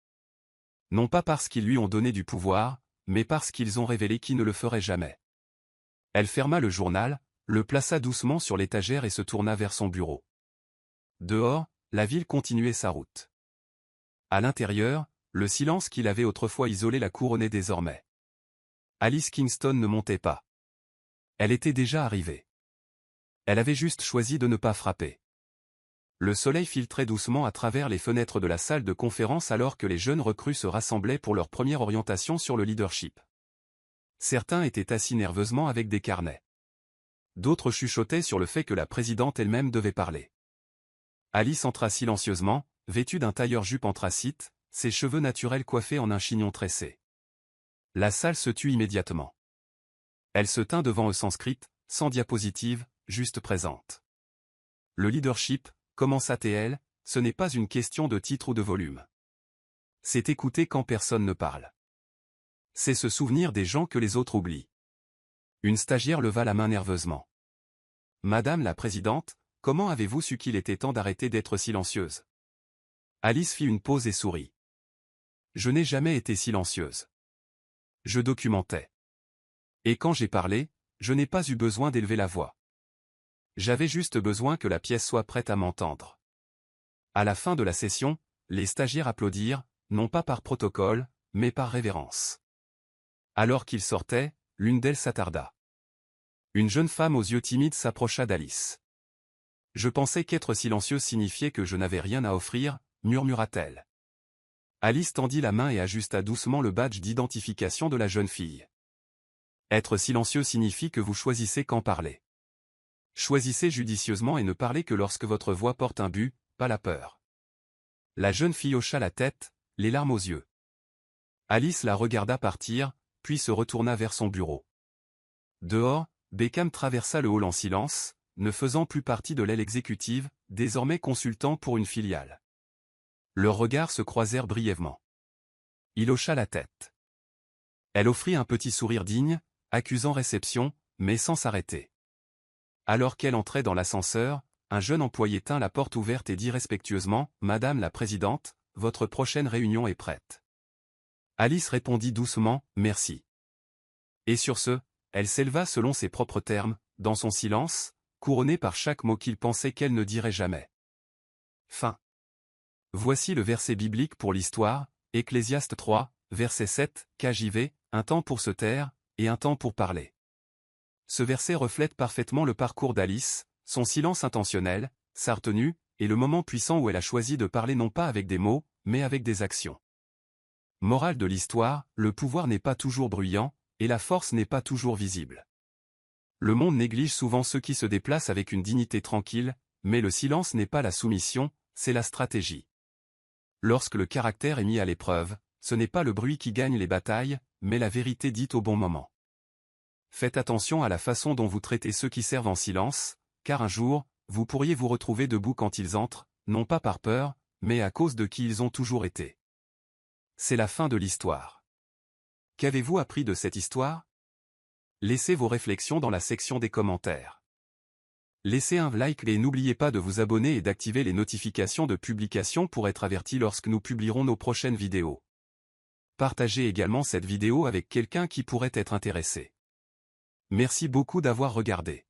Non pas parce qu'ils lui ont donné du pouvoir, mais parce qu'ils ont révélé qui ne le ferait jamais. Elle ferma le journal, le plaça doucement sur l'étagère et se tourna vers son bureau. Dehors, la ville continuait sa route. À l'intérieur, le silence qui l'avait autrefois isolé la couronnait désormais. Alice Kingston ne montait pas. Elle était déjà arrivée. Elle avait juste choisi de ne pas frapper. Le soleil filtrait doucement à travers les fenêtres de la salle de conférence alors que les jeunes recrues se rassemblaient pour leur première orientation sur le leadership. Certains étaient assis nerveusement avec des carnets. D'autres chuchotaient sur le fait que la présidente elle-même devait parler. Alice entra silencieusement, vêtue d'un tailleur-jupe anthracite, ses cheveux naturels coiffés en un chignon tressé. La salle se tut immédiatement. Elle se tint devant eux sans script, sans diapositive, juste présente. Le leadership, commença-t-elle, ce n'est pas une question de titre ou de volume. C'est écouter quand personne ne parle. C'est se souvenir des gens que les autres oublient. Une stagiaire leva la main nerveusement. Madame la présidente, comment avez-vous su qu'il était temps d'arrêter d'être silencieuse? Alice fit une pause et sourit. Je n'ai jamais été silencieuse. Je documentais. Et quand j'ai parlé, je n'ai pas eu besoin d'élever la voix. J'avais juste besoin que la pièce soit prête à m'entendre. À la fin de la session, les stagiaires applaudirent, non pas par protocole, mais par révérence. Alors qu'ils sortaient, l'une d'elles s'attarda. Une jeune femme aux yeux timides s'approcha d'Alice. Je pensais qu'être silencieuse signifiait que je n'avais rien à offrir, murmura-t-elle. Alice tendit la main et ajusta doucement le badge d'identification de la jeune fille. Être silencieux signifie que vous choisissez quand parler. Choisissez judicieusement et ne parlez que lorsque votre voix porte un but, pas la peur. La jeune fille hocha la tête, les larmes aux yeux. Alice la regarda partir, puis se retourna vers son bureau. Dehors, Beckham traversa le hall en silence, ne faisant plus partie de l'aile exécutive, désormais consultant pour une filiale. Leurs regards se croisèrent brièvement. Il hocha la tête. Elle offrit un petit sourire digne, accusant réception, mais sans s'arrêter. Alors qu'elle entrait dans l'ascenseur, un jeune employé tint la porte ouverte et dit respectueusement « Madame la présidente, votre prochaine réunion est prête. » Alice répondit doucement « Merci. » Et sur ce, elle s'éleva selon ses propres termes, dans son silence, couronnée par chaque mot qu'il pensait qu'elle ne dirait jamais. Fin. Voici le verset biblique pour l'histoire, Ecclésiaste 3, verset 7, KJV, un temps pour se taire, et un temps pour parler. Ce verset reflète parfaitement le parcours d'Alice, son silence intentionnel, sa retenue, et le moment puissant où elle a choisi de parler non pas avec des mots, mais avec des actions. Morale de l'histoire, le pouvoir n'est pas toujours bruyant, et la force n'est pas toujours visible. Le monde néglige souvent ceux qui se déplacent avec une dignité tranquille, mais le silence n'est pas la soumission, c'est la stratégie. Lorsque le caractère est mis à l'épreuve, ce n'est pas le bruit qui gagne les batailles, mais la vérité dite au bon moment. Faites attention à la façon dont vous traitez ceux qui servent en silence, car un jour, vous pourriez vous retrouver debout quand ils entrent, non pas par peur, mais à cause de qui ils ont toujours été. C'est la fin de l'histoire. Qu'avez-vous appris de cette histoire? Laissez vos réflexions dans la section des commentaires. Laissez un like et n'oubliez pas de vous abonner et d'activer les notifications de publication pour être averti lorsque nous publierons nos prochaines vidéos. Partagez également cette vidéo avec quelqu'un qui pourrait être intéressé. Merci beaucoup d'avoir regardé.